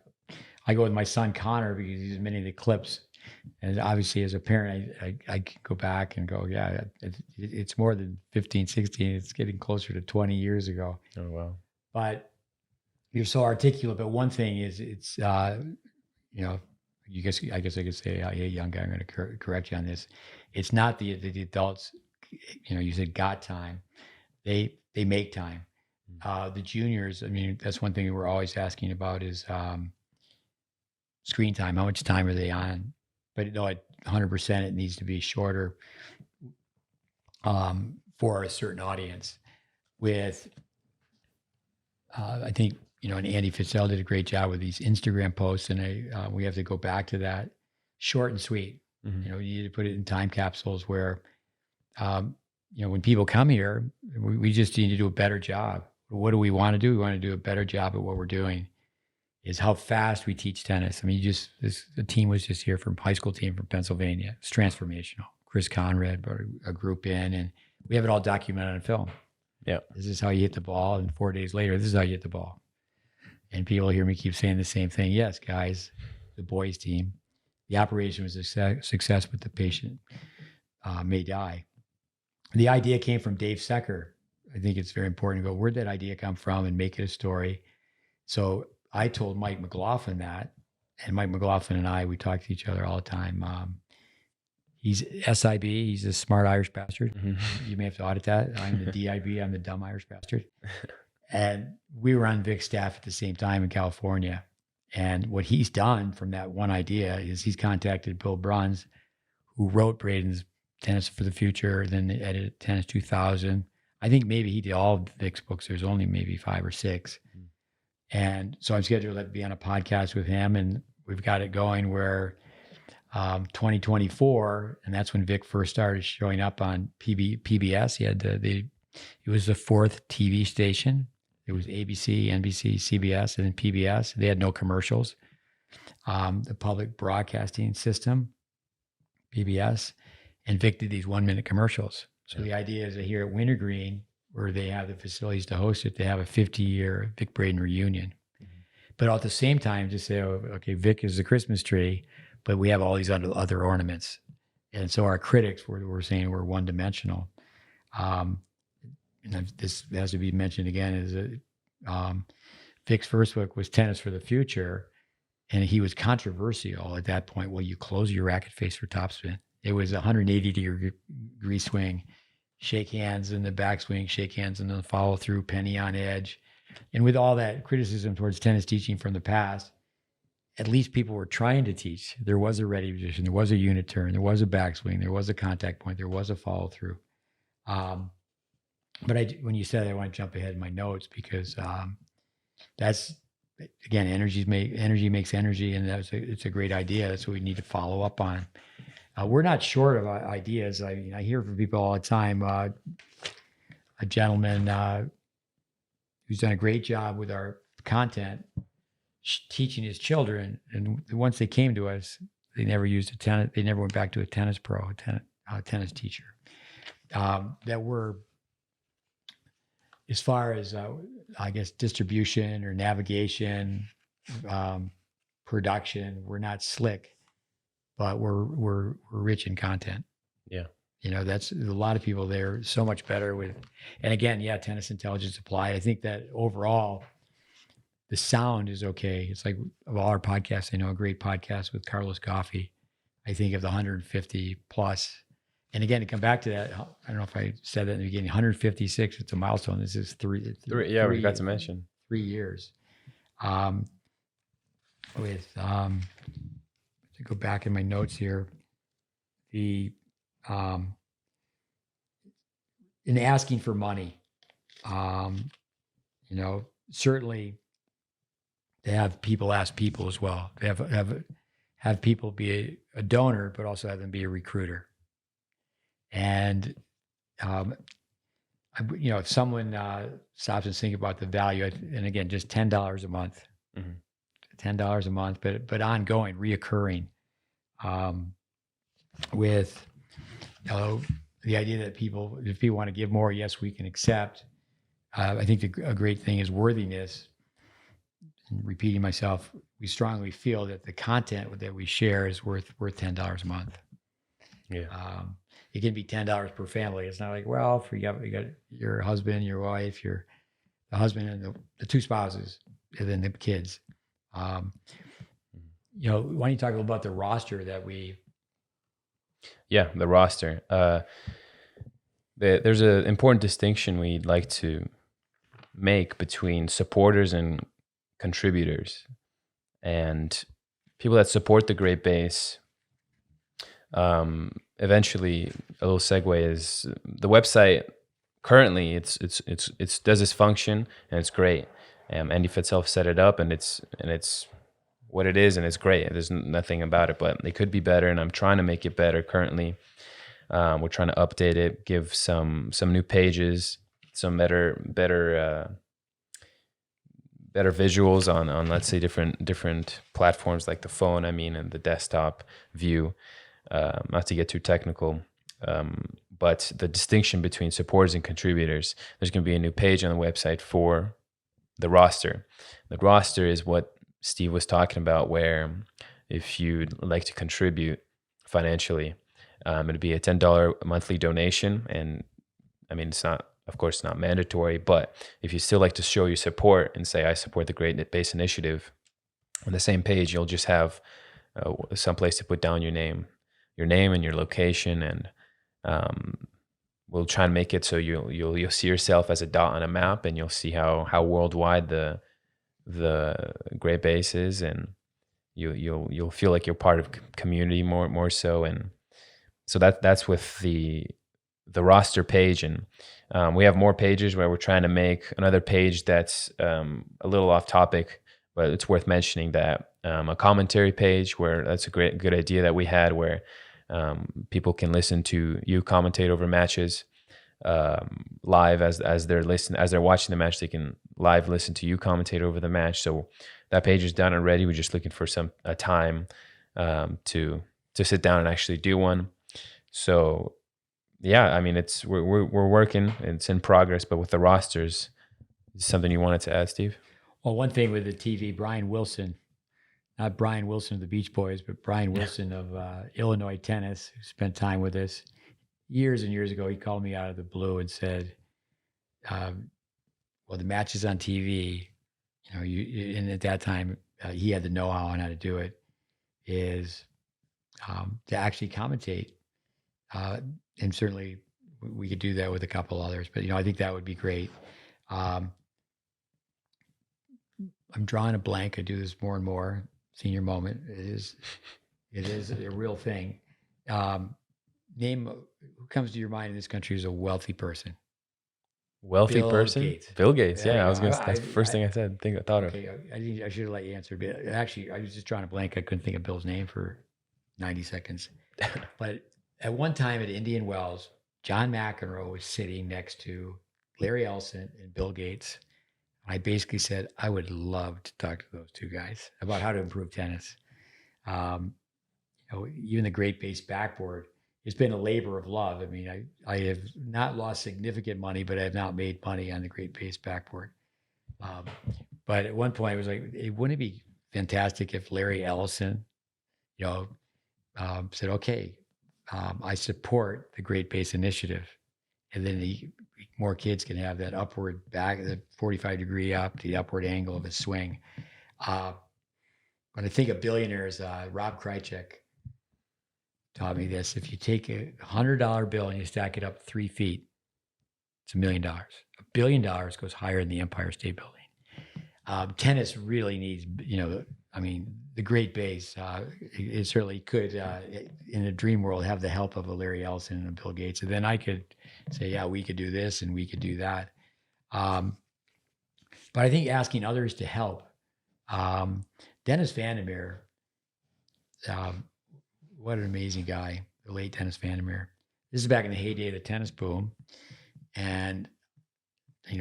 S1: go with my son Connor because he's many of the clips. And obviously, as a parent, I go back and go, yeah, it's more than 15, 16. It's getting closer to 20 years ago.
S2: Oh, wow.
S1: But you're so articulate. But one thing is, it's, I guess I could say, hey, young guy, I'm going to correct you on this. It's not the adults, you said got time. They make time. The juniors, I mean, that's one thing we're always asking about is screen time. How much time are they on? But no, at 100%, it needs to be shorter for a certain audience. With, I think, and Andy Fitzgerald did a great job with these Instagram posts, and we have to go back to that, short and sweet.
S2: Mm-hmm.
S1: You need to put it in time capsules where, when people come here, we just need to do a better job. What do we want to do? We want to do a better job at what we're doing. Is how fast we teach tennis. I mean, the team was just here from high school team from Pennsylvania. It's transformational. Chris Conrad brought a group in, and we have it all documented on film.
S2: Yeah.
S1: This is how you hit the ball, and 4 days later, this is how you hit the ball. And people hear me keep saying the same thing. Yes, guys, the boys team, the operation was a success, but the patient may die. The idea came from Dave Secker. I think it's very important to go, where'd that idea come from, and make it a story. So I told Mike McLaughlin that, and Mike McLaughlin and I, we talk to each other all the time. He's SIB. He's a smart Irish bastard. Mm-hmm. You may have to audit that. I'm the DIB. I'm the dumb Irish bastard. And we were on Vic's staff at the same time in California. And what he's done from that one idea is he's contacted Bill Bruns, who wrote Braden's Tennis for the Future, then edited Tennis 2000. I think maybe he did all of Vic's books. There's only maybe 5 or 6. Mm-hmm. And so I'm scheduled to be on a podcast with him, and we've got it going where 2024, and that's when Vic first started showing up on PBS. He had it was the 4th TV station. It was ABC, NBC, CBS, and then PBS. They had no commercials. The public broadcasting system, PBS, and Vic did these 1-minute commercials. So the idea is that here at Wintergreen, where they have the facilities to host it, they have a 50-year Vic Braden reunion. Mm-hmm. But at the same time, to say, oh, okay, Vic is the Christmas tree, but we have all these other ornaments. And so our critics were saying we're one-dimensional. And this has to be mentioned again, is that Vic's first book was Tennis for the Future, and he was controversial at that point. Well, you close your racket face for topspin. It was a 180-degree swing. Shake hands in the backswing, shake hands in the follow through, penny on edge. And with all that criticism towards tennis teaching from the past, at least people were trying to teach. There was a ready position, there was a unit turn, there was a backswing, there was a contact point, there was a follow through. But when you said, I want to jump ahead in my notes because that's, again, energy makes energy, and it's a great idea. That's what we need to follow up on. We're not short of ideas. I mean, I hear from people all the time. A gentleman who's done a great job with our content, teaching his children. And once they came to us, they never used a tennis. They never went back to a tennis pro, a tennis teacher. That were, as far as I guess distribution or navigation, production, we're not slick, but we're rich in content.
S2: Yeah.
S1: That's a lot of people there so much better with, and again, yeah, tennis intelligence applied. I think that overall the sound is okay. It's like of all our podcasts, I know a great podcast with Carlos Coffey. I think of the 150 plus. And again, to come back to that, I don't know if I said that in the beginning, 156, it's a milestone. This is three.
S2: Yeah, we got to mention
S1: 3 years. To go back in my notes here, in asking for money, certainly they have people ask people as well. They have people be a donor, but also have them be a recruiter. And if someone stops and think about the value, and again, just $10 a month, $10 a month, but ongoing, reoccurring, with the idea that if people want to give more, yes, we can accept. I think a great thing is worthiness. And repeating myself, we strongly feel that the content that we share is worth $10 a month.
S2: Yeah.
S1: It can be $10 per family. It's not like, well, if you got your husband, your wife, the husband and the two spouses, and then the kids. Why don't you talk a little about the roster that we?
S2: Yeah, the roster. There's an important distinction we'd like to make between supporters and contributors, and people that support the GreatBase. Eventually, a little segue is the website. Currently, it's does its function and it's great. Andy Fitzelf set it up, and it's what it is, and it's great. There's nothing about it, but it could be better, and I'm trying to make it better currently. We're trying to update it, give some new pages, some better visuals on let's say different platforms like the phone, and the desktop view. Not to get too technical, but the distinction between supporters and contributors, there's going to be a new page on the website for the roster. The roster is what Steve was talking about, where if you'd like to contribute financially, it'd be a $10 monthly donation. And it's not, of course, not mandatory, but if you still like to show your support and say, I support the GreatBase Initiative, on the same page, you'll just have some place to put down your name and your location, and we'll try and make it so you'll see yourself as a dot on a map, and you'll see how worldwide the GreatBase is, and you'll feel like you're part of community more so. And so that's with the roster page. And we have more pages where we're trying to make another page that's a little off topic, but it's worth mentioning that a commentary page, where that's a good idea that we had, where people can listen to you commentate over matches live as they're watching the match. They can live listen to you commentate over the match. So that page is done already. We're just looking for a time to sit down and actually do one. So yeah, we're working. It's in progress, but with the rosters, is something you wanted to add, Steve?
S1: Well, one thing with the TV, Brian Wilson. Not Brian Wilson of the Beach Boys, but Brian Wilson of Illinois Tennis, who spent time with us years and years ago. He called me out of the blue and said, well, the match is on TV, and at that time, he had the know-how on how to do it, is to actually commentate. And certainly we could do that with a couple others, but, I think that would be great. I'm drawing a blank. I do this more and more. Senior moment. It is a real thing. Name who comes to your mind in this country is a wealthy person.
S2: Wealthy
S1: Bill
S2: person?
S1: Gates.
S2: Bill Gates. Yeah, that's the first thing I thought of.
S1: I should have let you answer, but actually, I was just drawing a blank. I couldn't think of Bill's name for 90 seconds. But at one time at Indian Wells, John McEnroe was sitting next to Larry Ellison and Bill Gates. I basically said, I would love to talk to those two guys about how to improve tennis. Um, even the GreatBase backboard, it's been a labor of love. I mean, I have not lost significant money, but I have not made money on the GreatBase backboard. Um, but at one point, it was like, wouldn't it be fantastic if Larry Ellison, you know, said, okay, I support the GreatBase initiative. And then more kids can have that upward back, the 45-degree up, the upward angle of a swing. When I think of billionaires, Rob Krychek taught me this. If you take a $100 bill and you stack it up 3 feet, it's $1 million. $1 billion goes higher in the Empire State Building. Tennis really needs, I mean, the GreatBase, it certainly could, in a dream world, have the help of a Larry Ellison and a Bill Gates. And then I could say, yeah, we could do this and we could do that. But I think asking others to help. Dennis Vandermeer, what an amazing guy, the late Dennis Vandermeer. This is back in the heyday of the tennis boom. And,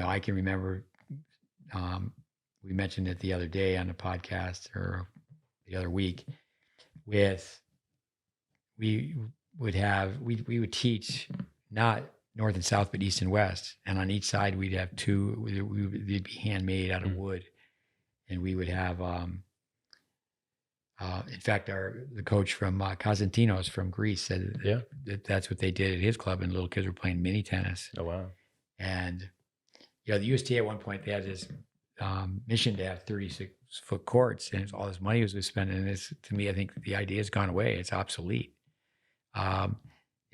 S1: I can remember, we mentioned it the other day on the podcast or the other week we would teach not north and south, but east and west. And on each side, we'd have they'd be handmade out of wood. And we would have, in fact, the coach from Konstantinos from Greece said that's what they did at his club, and little kids were playing mini tennis.
S2: Oh, wow.
S1: And, the USTA at one point, they had this mission to have 36-foot courts, and all this money was spent. And this, to me, I think the idea has gone away. It's obsolete. And,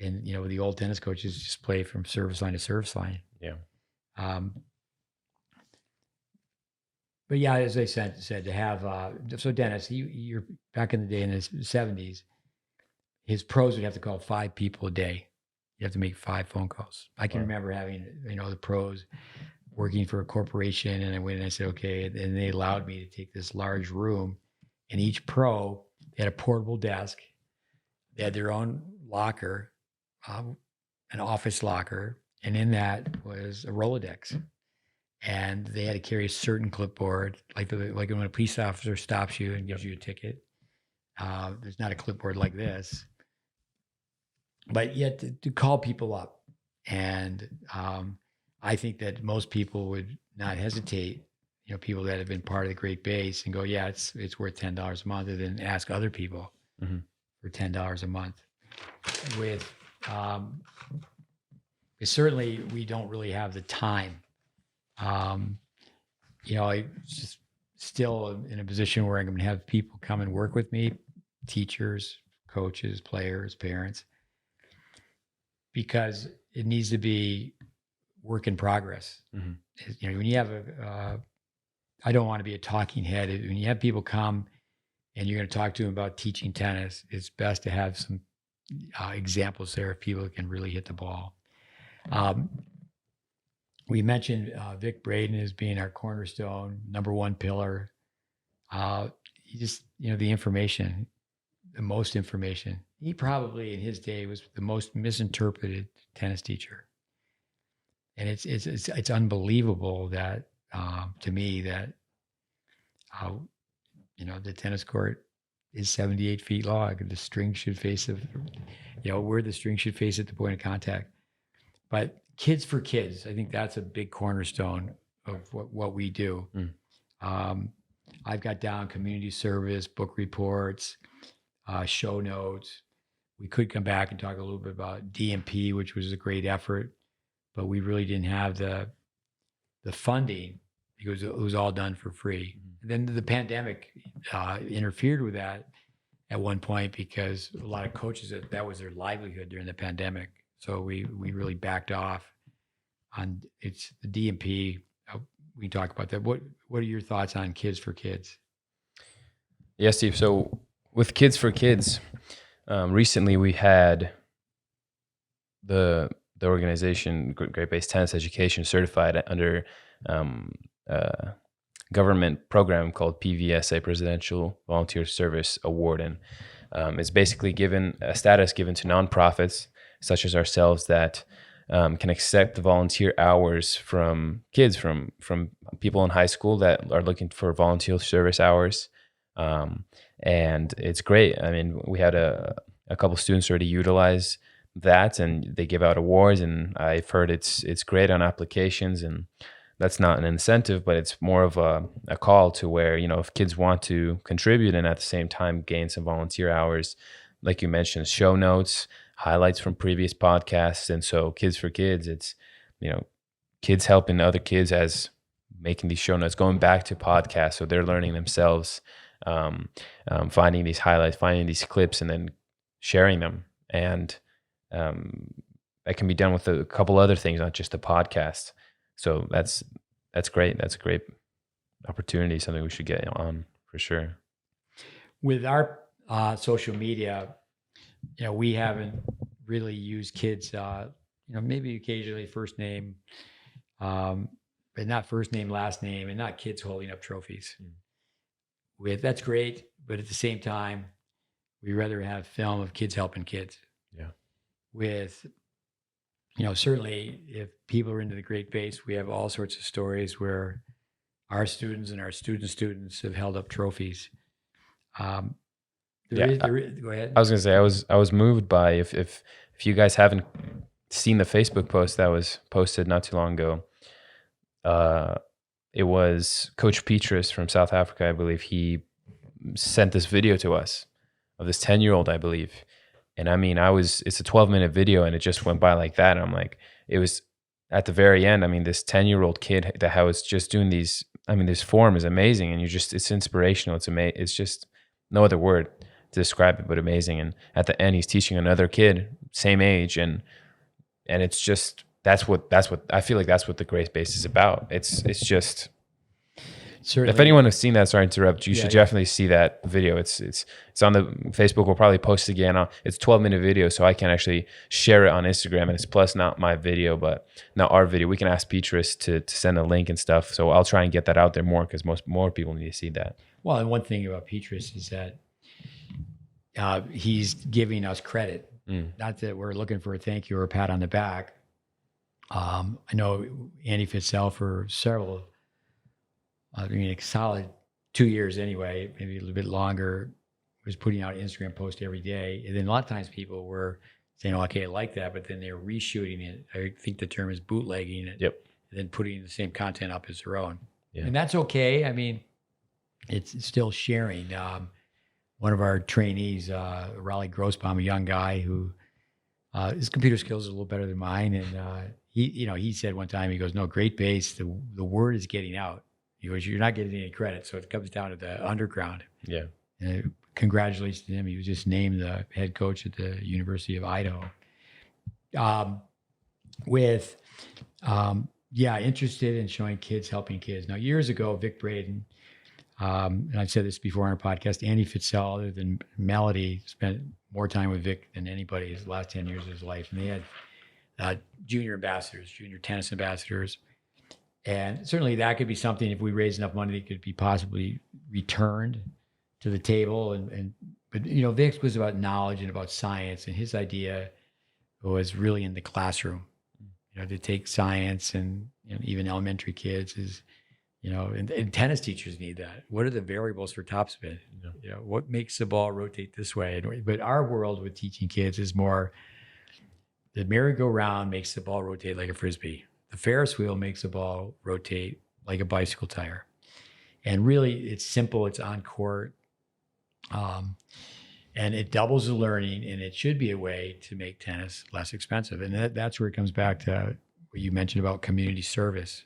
S1: the old tennis coaches just play from service line to service line.
S2: Yeah.
S1: But yeah, as I said to have, so Dennis, you're back in the day in the 70s, his pros would have to call 5 people a day. You have to make 5 phone calls. I can remember having, the pros working for a corporation, and I went and I said, okay, and they allowed me to take this large room, and each pro had a portable desk. They had their own locker, an office locker, and in that was a Rolodex. And they had to carry a certain clipboard, like when a police officer stops you and gives you a ticket. There's not a clipboard like this, but yet to call people up. And I think that most people would not hesitate, people that have been part of the GreatBase, and go, yeah, it's worth $10 a month, and then ask other people for $10 a month. Certainly we don't really have the time. I just still in a position where I'm going to have people come and work with me, teachers, coaches, players, parents, because it needs to be work in progress. When you have I don't want to be a talking head. When you have people come and you're going to talk to them about teaching tennis, it's best to have some examples there of people that can really hit the ball. We mentioned Vic Braden as being our cornerstone, number one pillar. The information, the most information. He probably in his day was the most misinterpreted tennis teacher. And it's unbelievable that to me that the tennis court is 78 feet long, and the string should face where the string should face at the point of contact. But Kids for Kids, I think that's a big cornerstone of what we do. I've got down community service, book reports, show notes. We could come back and talk a little bit about DMP, which was a great effort, but we really didn't have the funding because it was all done for free. And then the pandemic interfered with that at one point, because a lot of coaches, that was their livelihood during the pandemic. So we really backed off on it's the DMP. We can talk about that. What are your thoughts on Kids for Kids?
S2: Yeah, Steve. So with Kids for Kids, recently we had the organization GreatBase Tennis Education certified under a government program called PVSA, Presidential Volunteer Service Award, and it's basically given a status given to nonprofits such as ourselves that can accept the volunteer hours from kids, from people in high school that are looking for volunteer service hours. And it's great. I mean, we had a couple students already utilize that, and they give out awards, and I've heard it's great on applications, and that's not an incentive, but it's more of a call to where, if kids want to contribute and at the same time gain some volunteer hours, like you mentioned, show notes, highlights from previous podcasts. And so Kids for Kids, it's, kids helping other kids as making these show notes, going back to podcasts. So they're learning themselves, finding these highlights, finding these clips, and then sharing them. And that can be done with a couple other things, not just a podcast. So that's great. That's a great opportunity, something we should get on for sure.
S1: With our social media, we haven't really used kids, maybe occasionally first name, but not first name, last name, and not kids holding up trophies. That's great, but at the same time, we rather have film of kids helping kids.
S2: Yeah.
S1: With, certainly if people are into the GreatBase, we have all sorts of stories where our students and our students have held up trophies. Go ahead.
S2: I was gonna say I was moved by if you guys haven't seen the Facebook post that was posted not too long ago. It was Coach Petrus from South Africa, I believe. He sent this video to us of this 10-year-old, I believe. And I mean, it's a 12-minute video, and it just went by like that. And I'm like, it was at the very end. I mean, this 10-year-old kid that was just doing these, I mean, this form is amazing, and it's inspirational. It's just no other word to describe it, but amazing. And at the end, he's teaching another kid, same age. And it's just, that's what I feel like that's what the GreatBase is about. It's just, certainly. If anyone has seen that, sorry to interrupt, you should definitely see that video. It's on the Facebook. We'll probably post it again. It's a 12-minute video, so I can actually share it on Instagram, and it's plus not my video, but not our video. We can ask Petrus to send a link and stuff. So I'll try and get that out there more, because more people need to see that. Well, and one thing about Petrus is that he's giving us credit. Not that we're looking for a thank you or a pat on the back. I know Andy Fitzell for several, a solid 2 years anyway, maybe a little bit longer, was putting out an Instagram post every day. And then a lot of times people were saying, okay, I like that, but then they're reshooting it. I think the term is bootlegging it. Yep. And then putting the same content up as their own. Yeah. And that's okay. I mean, it's still sharing. One of our trainees, Raleigh Grossbaum, a young guy who his computer skills are a little better than mine. And he said one time, he goes, no, GreatBase, the word is getting out. He goes, you're not getting any credit. So it comes down to the underground. Yeah. And congratulations to him. He was just named the head coach at the University of Idaho. Interested in showing kids, helping kids. Now, years ago, Vic Braden, and I've said this before on our podcast, Andy Fitzell, other than Melody, spent more time with Vic than anybody his last 10 years of his life. And they had junior tennis ambassadors. And certainly that could be something, if we raise enough money, that could be possibly returned to the table. But Vic's was about knowledge and about science, and his idea was really in the classroom. To take science and even elementary kids is, and tennis teachers need that. What are the variables for topspin? What makes the ball rotate this way? But our world with teaching kids is more, the merry-go-round makes the ball rotate like a Frisbee. The Ferris wheel makes the ball rotate like a bicycle tire. And really, it's simple. It's on court. And it doubles the learning, and it should be a way to make tennis less expensive. And that's where it comes back to what you mentioned about community service.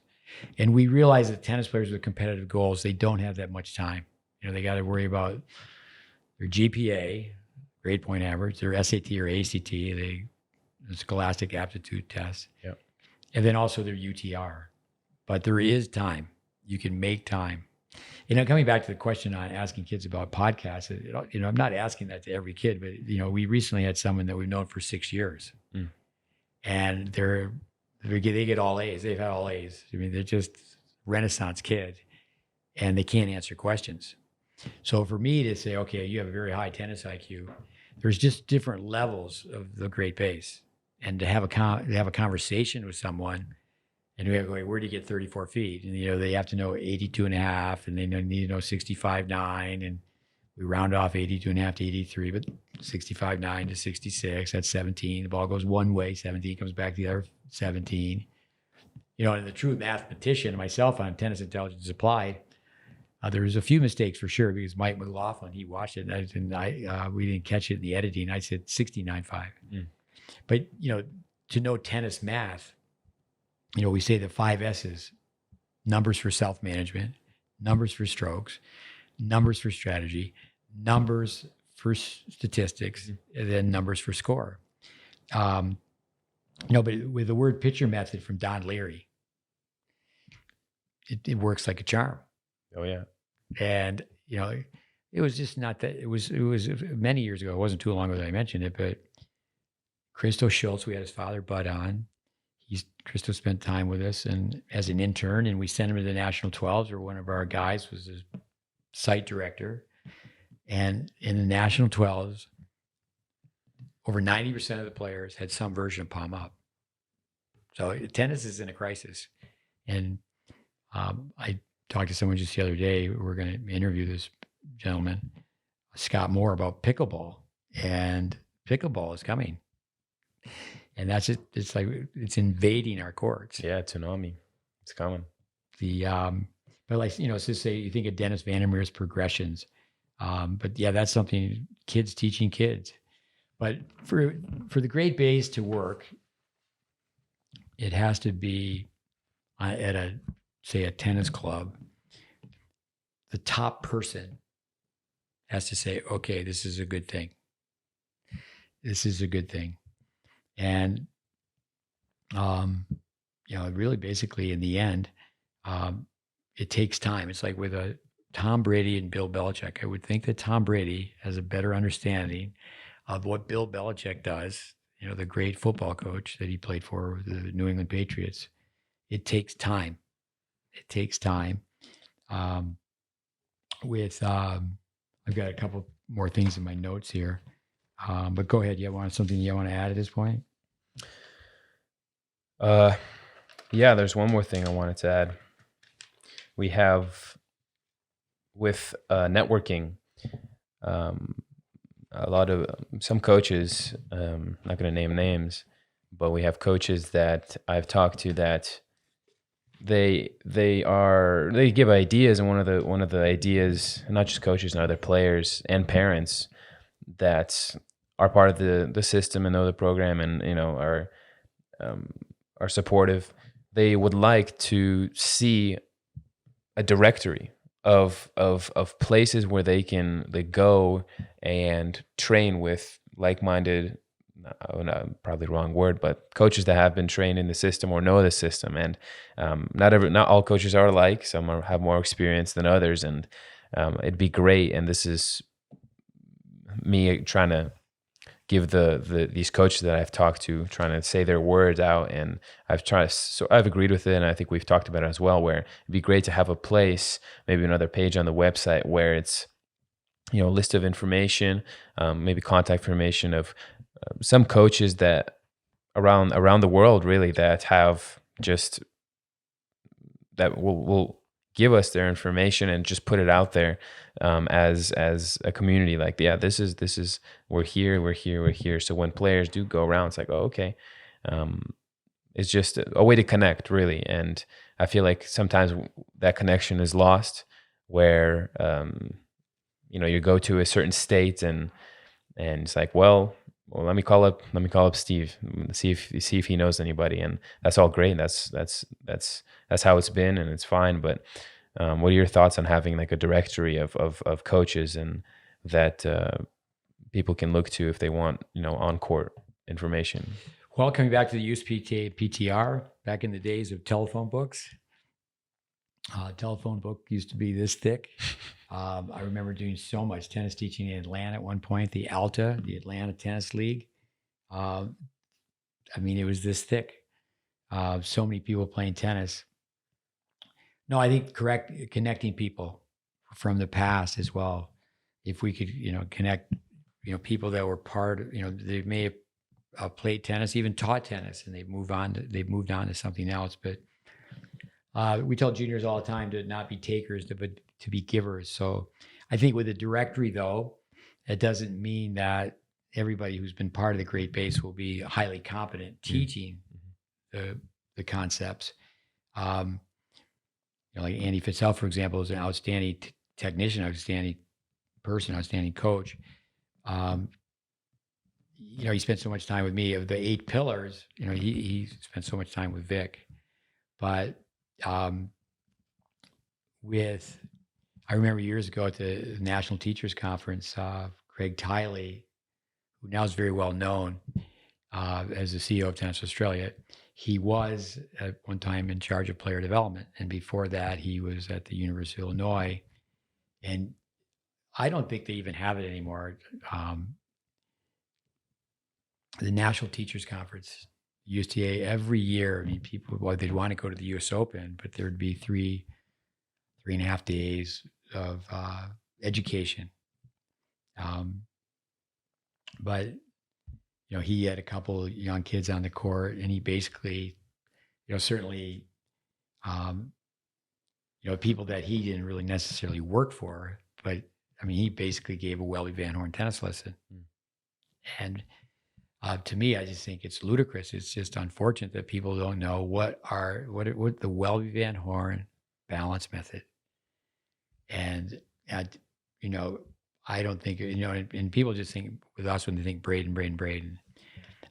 S2: And we realize that tennis players with competitive goals, they don't have that much time. They got to worry about their GPA, grade point average, their SAT or ACT, the Scholastic Aptitude Test. Yep. And then also their UTR. But there is time. You can make time. Coming back to the question on asking kids about podcasts, I'm not asking that to every kid, but, we recently had someone that we've known for 6 years. And they get all A's. They've had all A's. I mean, they're just Renaissance kids, and they can't answer questions. So for me to say, okay, you have a very high tennis IQ, there's just different levels of the GreatBase.
S1: and to have a conversation with someone, and we go, where do you get 34 feet? And they have to know 82 and a half, and they need to know 65.9, and we round off 82 and a half to 83, but 65.9 to 66, that's 17. The ball goes one way, 17 comes back the other 17. And the true mathematician, myself on Tennis Intelligence Applied, there was a few mistakes for sure, because Mike McLaughlin, he watched it, and we didn't catch it in the editing. I said 69.5. But, to know tennis math, we say the 5 S's: numbers for self-management, numbers for strokes, numbers for strategy, numbers for statistics, and then numbers for score. But with the word pitcher method from Don Leary, it works like a charm.
S2: Oh yeah.
S1: And, it was just not that, it was many years ago. It wasn't too long ago that I mentioned it, but Christo Schultz, we had his father, Bud, on. Christo spent time with us and as an intern, and we sent him to the National 12s, where one of our guys was his site director. And in the National 12s, over 90% of the players had some version of palm up. So tennis is in a crisis. And I talked to someone just the other day. We're going to interview this gentleman, Scott Moore, about pickleball. And pickleball is coming. And that's it. It's like it's invading our courts.
S2: Yeah, tsunami. It's coming.
S1: But let's just say you think of Dennis Vandermeer's progressions. But yeah, that's something kids teaching kids. But for the GreatBase to work, it has to be at a tennis club. The top person has to say, okay, this is a good thing. This is a good thing. And, really basically in the end, it takes time. It's like with Tom Brady and Bill Belichick. I would think that Tom Brady has a better understanding of what Bill Belichick does, the great football coach that he played for the New England Patriots. It takes time. It takes time. I've got a couple more things in my notes here. But go ahead. You want something you want to add at this point?
S2: Yeah, there's one more thing I wanted to add. We have with networking, a lot of some coaches, not going to name names, but we have coaches that I've talked to that they give ideas, and one of the ideas, not just coaches, and other players and parents that are part of the system and know the program, and are supportive. They would like to see a directory of places where they go and train with like-minded, probably wrong word, but coaches that have been trained in the system or know the system. And not all coaches are alike. Some have more experience than others, and it'd be great. And this is me trying to give these coaches that I've talked to, trying to say their words out, and I've agreed with it, and I think we've talked about it as well, where it'd be great to have a place, maybe another page on the website where it's a list of information, maybe contact information of some coaches that around the world, really, that have just that will give us their information and just put it out there as a community. Like, yeah, this is we're here. So when players do go around, it's like, oh, okay. It's just a way to connect, really. And I feel like sometimes that connection is lost, where you go to a certain state and it's like, well, let me call up Steve, see if he knows anybody, and that's all great. That's how it's been, and it's fine. But what are your thoughts on having like a directory of coaches and that people can look to if they want on court information?
S1: Well, coming back to the USPTA PTR, back in the days of telephone books, telephone book used to be this thick. I remember doing so much tennis teaching in Atlanta at one point, the ALTA, the Atlanta Tennis League. It was this thick. So many people playing tennis. No, I think connecting people from the past as well. If we could, connect, people that were part of, they may have played tennis, even taught tennis, and they've moved on to something else. But we tell juniors all the time to not be takers, but to be givers. So I think with the directory, though, it doesn't mean that everybody who's been part of the GreatBase will be highly competent teaching the concepts. Like Andy Fitzell, for example, is an outstanding technician, outstanding person, outstanding coach. He spent so much time with me. Of the 8 pillars, he spent so much time with Vic. But I remember years ago at the National Teachers Conference, Greg Tiley, who now is very well known as the CEO of Tennis Australia, he was at one time in charge of player development. And before that, he was at the University of Illinois. And I don't think they even have it anymore. The National Teachers Conference, USTA, every year, I mean, people, they'd want to go to the US Open, but there'd be 3.5 days of education. But he had a couple of young kids on the court, and he basically, certainly, people that he didn't really necessarily work for, but I mean, he basically gave a Welby Van Horn tennis lesson. And to me, I just think it's ludicrous. It's just unfortunate that people don't know what the Welby Van Horn balance method. And I don't think, and people just think with us when they think Braden.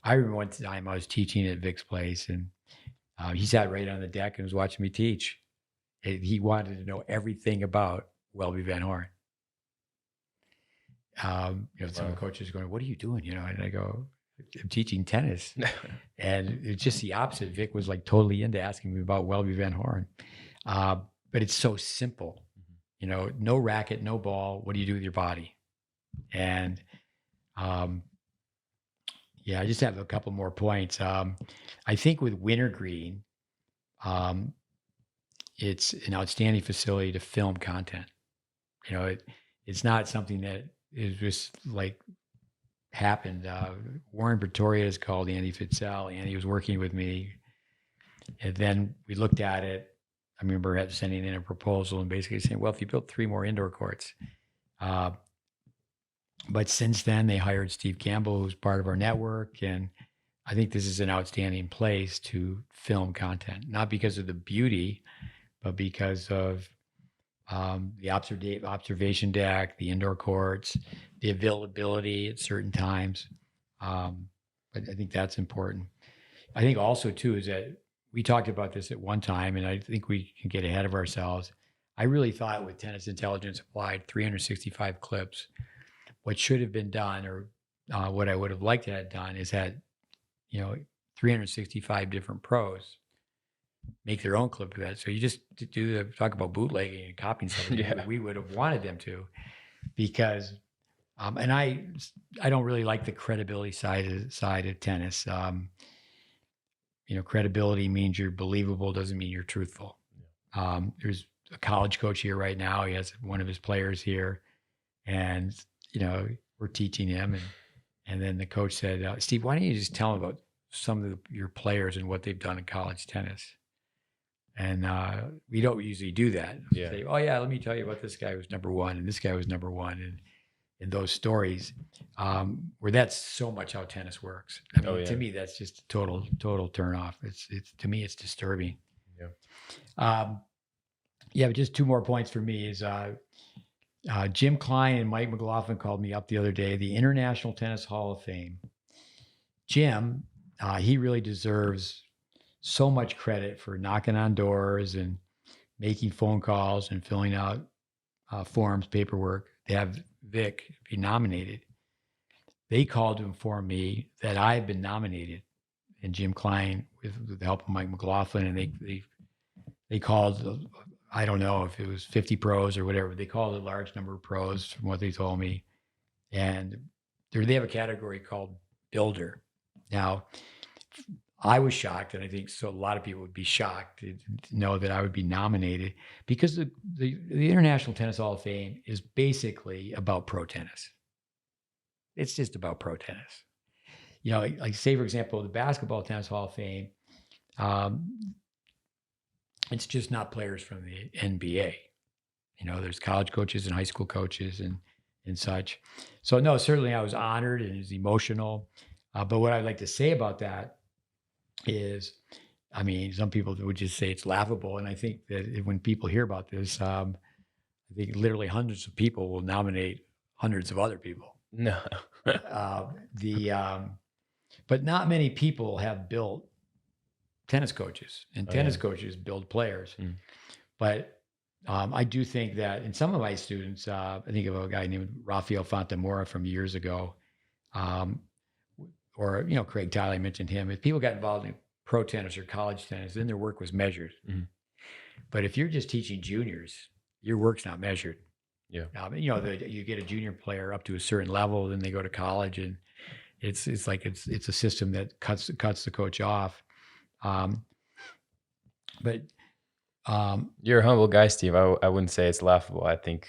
S1: I remember one time I was teaching at Vic's place, and he sat right on the deck and was watching me teach. He wanted to know everything about Welby Van Horn. Some of the coaches going, "What are you doing?" And I go, "I'm teaching tennis." And it's just the opposite. Vic was like totally into asking me about Welby Van Horn. But it's so simple. No racket, no ball. What do you do with your body? And I just have a couple more points. I think with Wintergreen, it's an outstanding facility to film content. It's not something that is just like happened. Warren Pretoria is called Andy Fitzell. Andy was working with me, and then we looked at it. I remember sending in a proposal and basically saying, well, if you built 3 more indoor courts. But since then, they hired Steve Campbell, who's part of our network. And I think this is an outstanding place to film content, not because of the beauty, but because of the observation deck, the indoor courts, the availability at certain times. But I think that's important. I think also, too, is that we talked about this at one time, and I think we can get ahead of ourselves. I really thought with Tennis Intelligence Applied, 365 clips, what should have been done, or what I would have liked to have done, is had 365 different pros make their own clip of that. So you just talk about bootlegging and copying something. Yeah. We would have wanted them to, because and I don't really like the credibility side of tennis. Credibility means you're believable, doesn't mean you're truthful. There's a college coach here right now. He has one of his players here, and we're teaching him, and then the coach said, Steve, why don't you just tell him about some of your players and what they've done in college tennis? And we don't usually do that. Yeah. Say, oh yeah, let me tell you about this guy who was number 1 and this guy was number 1, and those stories, where that's so much how tennis works. I mean, to me, that's just a total turnoff. It's to me, it's disturbing. Yeah. But just 2 more points for me is Jim Klein and Mike McLaughlin called me up the other day, the International Tennis Hall of Fame. Jim, he really deserves so much credit for knocking on doors and making phone calls and filling out forms, paperwork to have Vic be nominated. They called to inform me that I've been nominated, and Jim Klein, with the help of Mike McLaughlin, and they called, I don't know if it was 50 pros or whatever. They called a large number of pros from what they told me. And they have a category called Builder. Now, I was shocked, and I think so a lot of people would be shocked to know that I would be nominated, because the International Tennis Hall of Fame is basically about pro tennis. It's just about pro tennis. like say, for example, the Basketball Tennis Hall of Fame, it's just not players from the NBA. There's college coaches and high school coaches and such. So no, certainly I was honored and it was emotional. But what I'd like to say about that is, I mean, some people would just say it's laughable. And I think that when people hear about this, I think literally hundreds of people will nominate hundreds of other people.
S2: No.
S1: But not many people have built tennis coaches, and tennis
S2: Yeah.
S1: coaches build players.
S2: Mm.
S1: But I do think that in some of my students, I think of a guy named Rafael Fontamora from years ago, or Craig Tiley, mentioned him. If people got involved in pro tennis or college tennis, then their work was measured.
S2: Mhm.
S1: But if you're just teaching juniors, your work's not measured.
S2: Yeah.
S1: You get a junior player up to a certain level, then they go to college, and it's a system that cuts the coach off. But
S2: You're a humble guy, Steve. I wouldn't say it's laughable. I think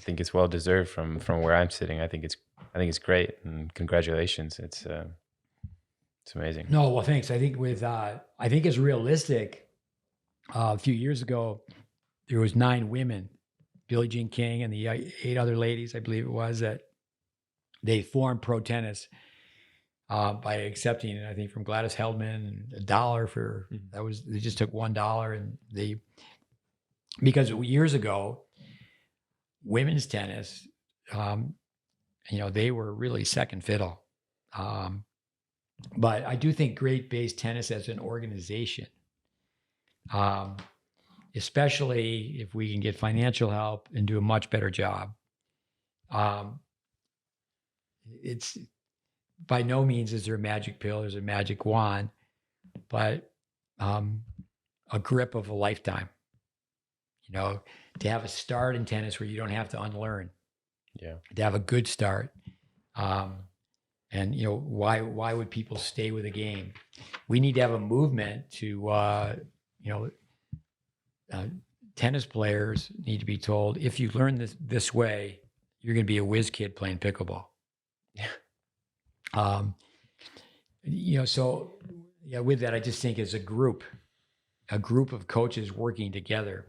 S2: it's well deserved from where I'm sitting. I think it's great, and congratulations. It's amazing.
S1: no, well, thanks. I think I think it's realistic. A few years ago, there was 9 women, Billie Jean King and the 8 other ladies, I believe it was, that they formed pro tennis by accepting, I think, from Gladys Heldman, $1 for they just took $1, and because years ago, women's tennis, they were really second fiddle. But I do think GreatBase Tennis as an organization, especially if we can get financial help and do a much better job, it's by no means is there a magic pill, there's a magic wand, but a grip of a lifetime. To have a start in tennis where you don't have to unlearn.
S2: Yeah.
S1: To have a good start. And why would people stay with a game? We need to have a movement to tennis players need to be told, if you learn this way, you're going to be a whiz kid playing pickleball. So with that, I just think as a group of coaches working together,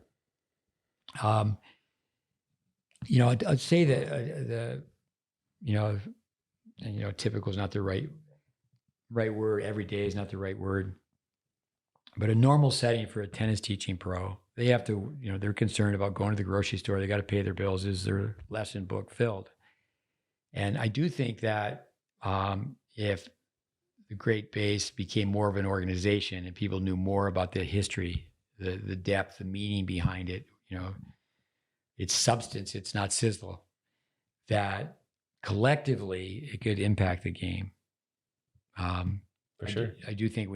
S1: I'd say that typical is not the right word. Every day is not the right word, but a normal setting for a tennis teaching pro, they have to, they're concerned about going to the grocery store. They got to pay their bills. Is their lesson book filled? And I do think that if the GreatBase became more of an organization and people knew more about the history, the depth, the meaning behind it, it's substance, it's not sizzle, that collectively it could impact the game.
S2: For sure.
S1: I do think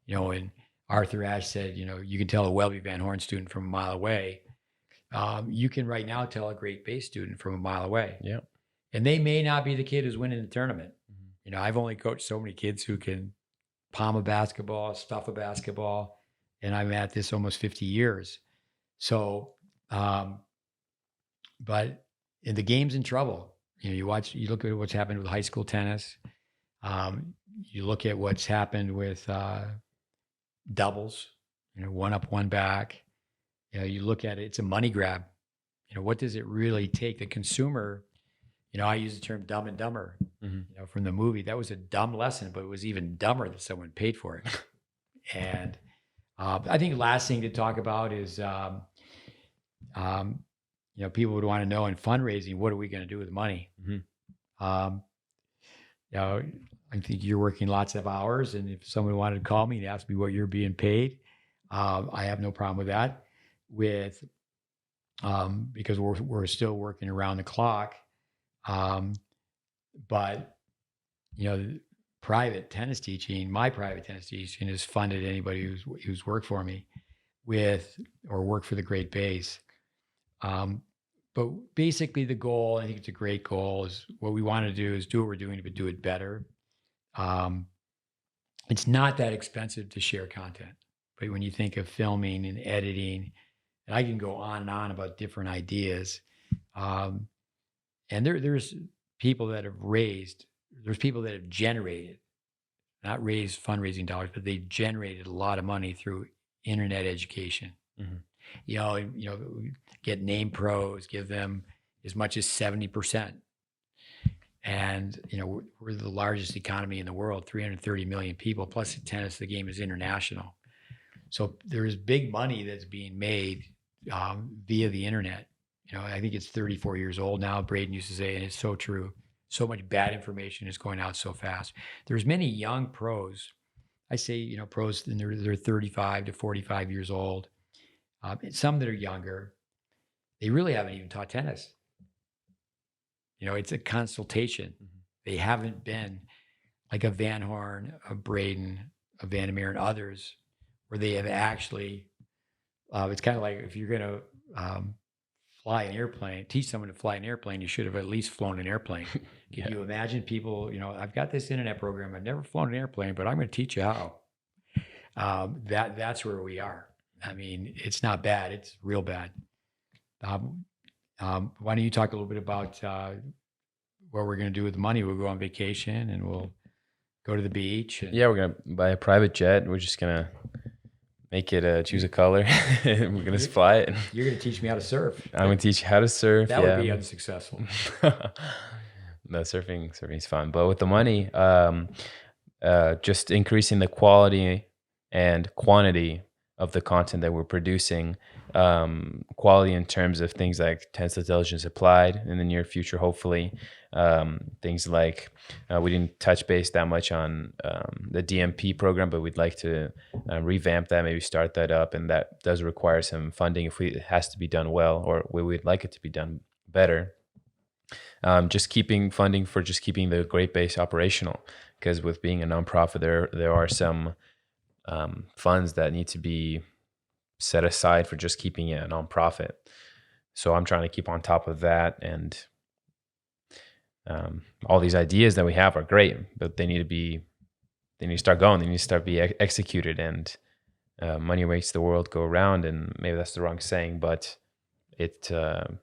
S1: and Arthur Ashe said, you can tell a Welby Van Horn student from a mile away. You can right now tell a GreatBase student from a mile away.
S2: Yeah.
S1: And they may not be the kid who's winning the tournament. I've only coached so many kids who can palm a basketball, stuff a basketball, and I'm at this almost 50 years. So, but in the game's in trouble. You look at what's happened with high school tennis. You look at what's happened with doubles, one up, one back. You look at it, it's a money grab. What does it really take? The consumer, I use the term Dumb and Dumber, from the movie. That was a dumb lesson, but it was even dumber that someone paid for it. And I think last thing to talk about is, people would want to know in fundraising, what are we going to do with money? I think you're working lots of hours, and if someone wanted to call me and ask me what you're being paid, I have no problem with that. Because we're still working around the clock, but private tennis teaching, my private tennis teaching has funded anybody who's worked for me or worked for the GreatBase. But basically the goal, I think it's a great goal, is what we want to do is do what we're doing, but do it better. It's not that expensive to share content, but when you think of filming and editing, and I can go on and on about different ideas. And there's people that have raised there's people that have generated, not raised fundraising dollars, but they generated a lot of money through internet education.
S2: Mm-hmm.
S1: Get name pros, give them as much as 70%. And, we're the largest economy in the world, 330 million people, plus tennis, the game is international. So there's big money that's being made via the internet. I think it's 34 years old now. Braden used to say, and it's so true. So much bad information is going out so fast. There's many young pros. I say, pros, and they're 35 to 45 years old. Some that are younger, they really haven't even taught tennis. It's a consultation.
S2: Mm-hmm.
S1: They haven't been like a Van Horn, a Braden, a Vandermeer, and others, where they have actually. It's kind of like if you're going to fly an airplane, teach someone to fly an airplane, you should have at least flown an airplane.
S2: Yeah.
S1: Can you imagine people? I've got this internet program. I've never flown an airplane, but I'm going to teach you how. That's where we are. I mean, it's not bad. It's real bad. Why don't you talk a little bit about what we're going to do with the money? We'll go on vacation and we'll go to the beach.
S2: Yeah, we're going to buy a private jet. We're just going to make it choose a color. We're going to fly it.
S1: You're going to teach me how to surf.
S2: I'm going to teach you how to surf.
S1: That would be unsuccessful.
S2: No, surfing is fun. But with the money, just increasing the quality and quantity of the content that we're producing, quality in terms of things like tennis intelligence applied in the near future, hopefully. Things like we didn't touch base that much on the DMP program, but we'd like to revamp that, maybe start that up, and that does require some funding it has to be done well, or we'd like it to be done better. Just keeping funding for just keeping the GreatBase operational, because with being a nonprofit, there are some funds that need to be set aside for just keeping it a nonprofit. So I'm trying to keep on top of that, and all these ideas that we have are great, but they need to start going. They need to start being executed, and money makes the world go around. And maybe that's the wrong saying, but it helps.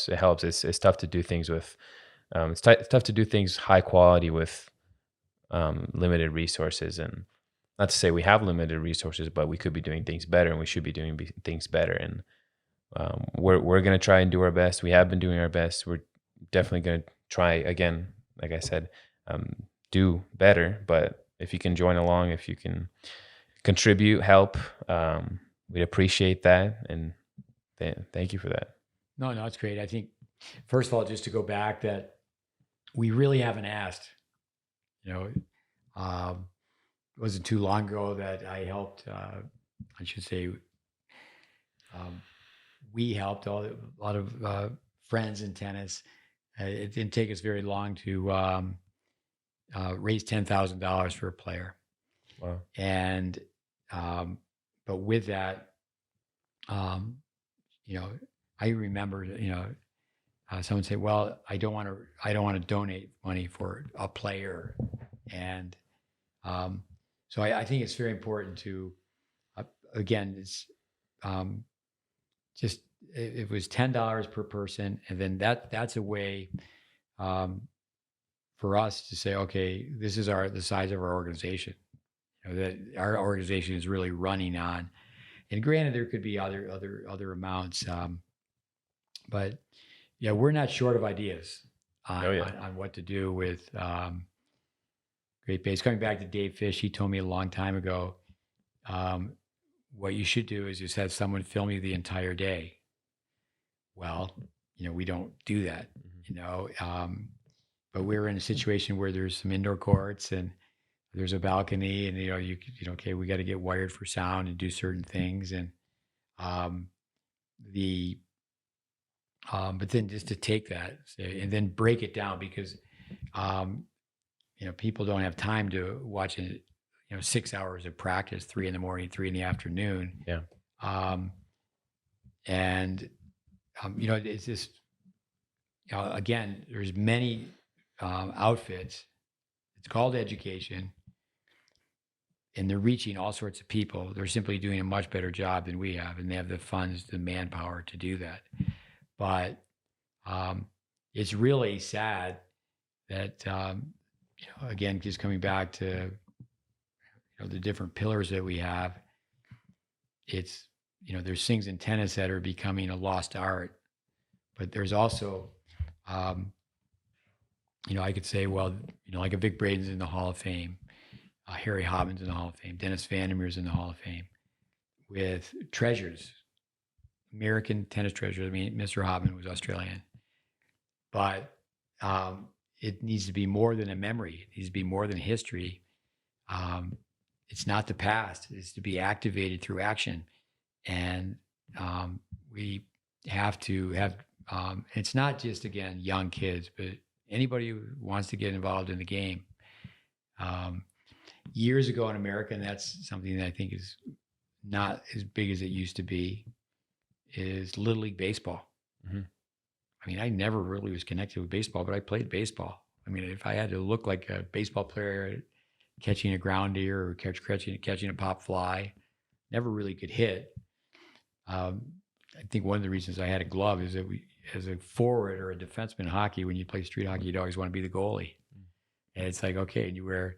S2: It helps. It's tough to do things with. It's tough to do things high quality with limited resources, and not to say we have limited resources, but we could be doing things better, and we should be doing things better. And we're going to try and do our best. We have been doing our best. We're definitely going to try again, like I said, do better. But if you can join along, if you can contribute, help, we'd appreciate that. And thank you for that.
S1: No, it's great. I think, first of all, just to go back, that we really haven't asked. It wasn't too long ago that I helped, I should say, we helped a lot of friends in tennis. It didn't take us very long to raise $10,000 for a player.
S2: Wow.
S1: And, but with that, I remember, someone say, well, I don't want to donate money for a player. And so I think it's very important to, again, it's just, it was $10 per person. And then that's a way for us to say, okay, this is the size of our organization, that our organization is really running on. And granted, there could be other amounts, but yeah, we're not short of ideas on what to do with GreatBase. Coming back to Dave Fish, he told me a long time ago, what you should do is just have someone film you the entire day. Well, we don't do that, but we're in a situation where there's some indoor courts and there's a balcony, and okay, we got to get wired for sound and do certain things, and but then just to take that and then break it down, because people don't have time to watch it, 6 hours of practice, 3 in the morning, 3 in the afternoon.
S2: Yeah.
S1: It's just, again, there's many outfits. It's called education, and they're reaching all sorts of people. They're simply doing a much better job than we have, and they have the funds, the manpower to do that. But it's really sad that, again, just coming back to, the different pillars that we have, it's, there's things in tennis that are becoming a lost art, but there's also, I could say, well, like a Vic Braden's in the Hall of Fame, Harry Hobbins in the Hall of Fame, Dennis Vandermeer's in the Hall of Fame, with treasures, American tennis treasures. I mean, Mr. Hobbin was Australian, but it needs to be more than a memory. It needs to be more than history. It's not the past. It's to be activated through action. And we have to have, it's not just, again, young kids, but anybody who wants to get involved in the game. Years ago in America, and that's something that I think is not as big as it used to be, is Little League Baseball.
S2: Mm-hmm.
S1: I mean, I never really was connected with baseball, but I played baseball. I mean, if I had to look like a baseball player catching a ground deer or catching a pop fly, never really could hit. I think one of the reasons I had a glove is that as a forward or a defenseman in hockey, when you play street hockey, you'd always want to be the goalie. And it's like, okay, and you wear,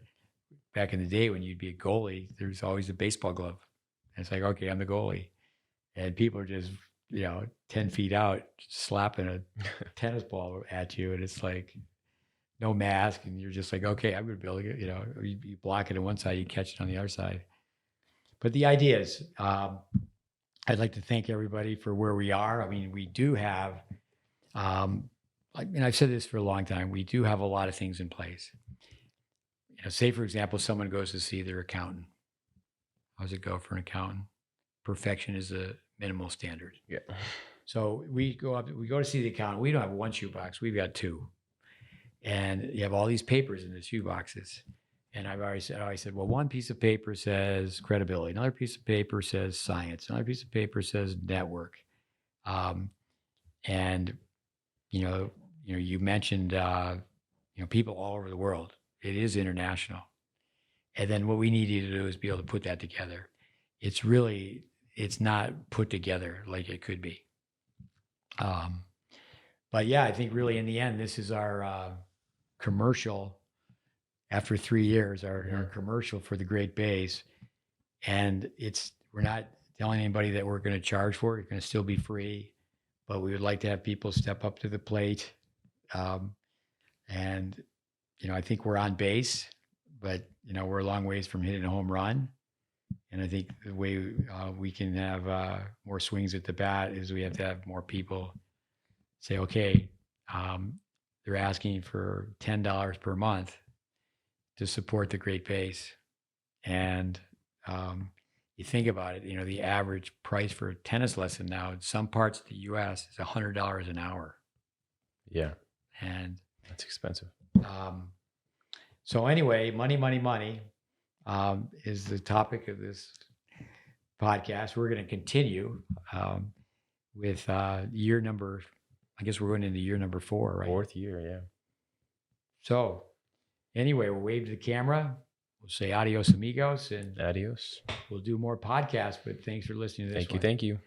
S1: back in the day when you'd be a goalie, there's always a baseball glove. And it's like, okay, I'm the goalie. And people are just, 10 feet out, slapping a tennis ball at you. And it's like, no mask. And you're just like, okay, I'm going to be able to get, you block it on one side, you catch it on the other side. But the idea is, I'd like to thank everybody for where we are. I mean, we do have, I've said this for a long time, we do have a lot of things in place. Say, for example, someone goes to see their accountant. How does it go for an accountant? Perfection is a minimal standard.
S2: Yeah.
S1: So we go to see the accountant. We don't have one shoebox. We've got two. And you have all these papers in the shoeboxes. And I always said, well, one piece of paper says credibility. Another piece of paper says science. Another piece of paper says network. And, you mentioned, people all over the world. It is international. And then what we need you to do is be able to put that together. It's not put together like it could be. But yeah, I think really in the end, this is our commercial after 3 years, our commercial for the GreatBase. And we're not telling anybody that we're going to charge for it. It's going to still be free, but we would like to have people step up to the plate. And, I think we're on base, but, we're a long ways from hitting a home run. And I think the way we can have more swings at the bat is we have to have more people say, okay, they're asking for $10 per month to support the GreatBase. And you think about it, the average price for a tennis lesson now in some parts of the U.S. is $100 an hour.
S2: Yeah.
S1: And
S2: that's expensive.
S1: So anyway, money is the topic of this podcast. We're going to continue with year number, I guess we're going into year number 4, right?
S2: 4th year, yeah.
S1: So anyway, we'll wave to the camera. We'll say adios, amigos. And
S2: adios.
S1: We'll do more podcasts, but thanks for listening to this one.
S2: Thank you.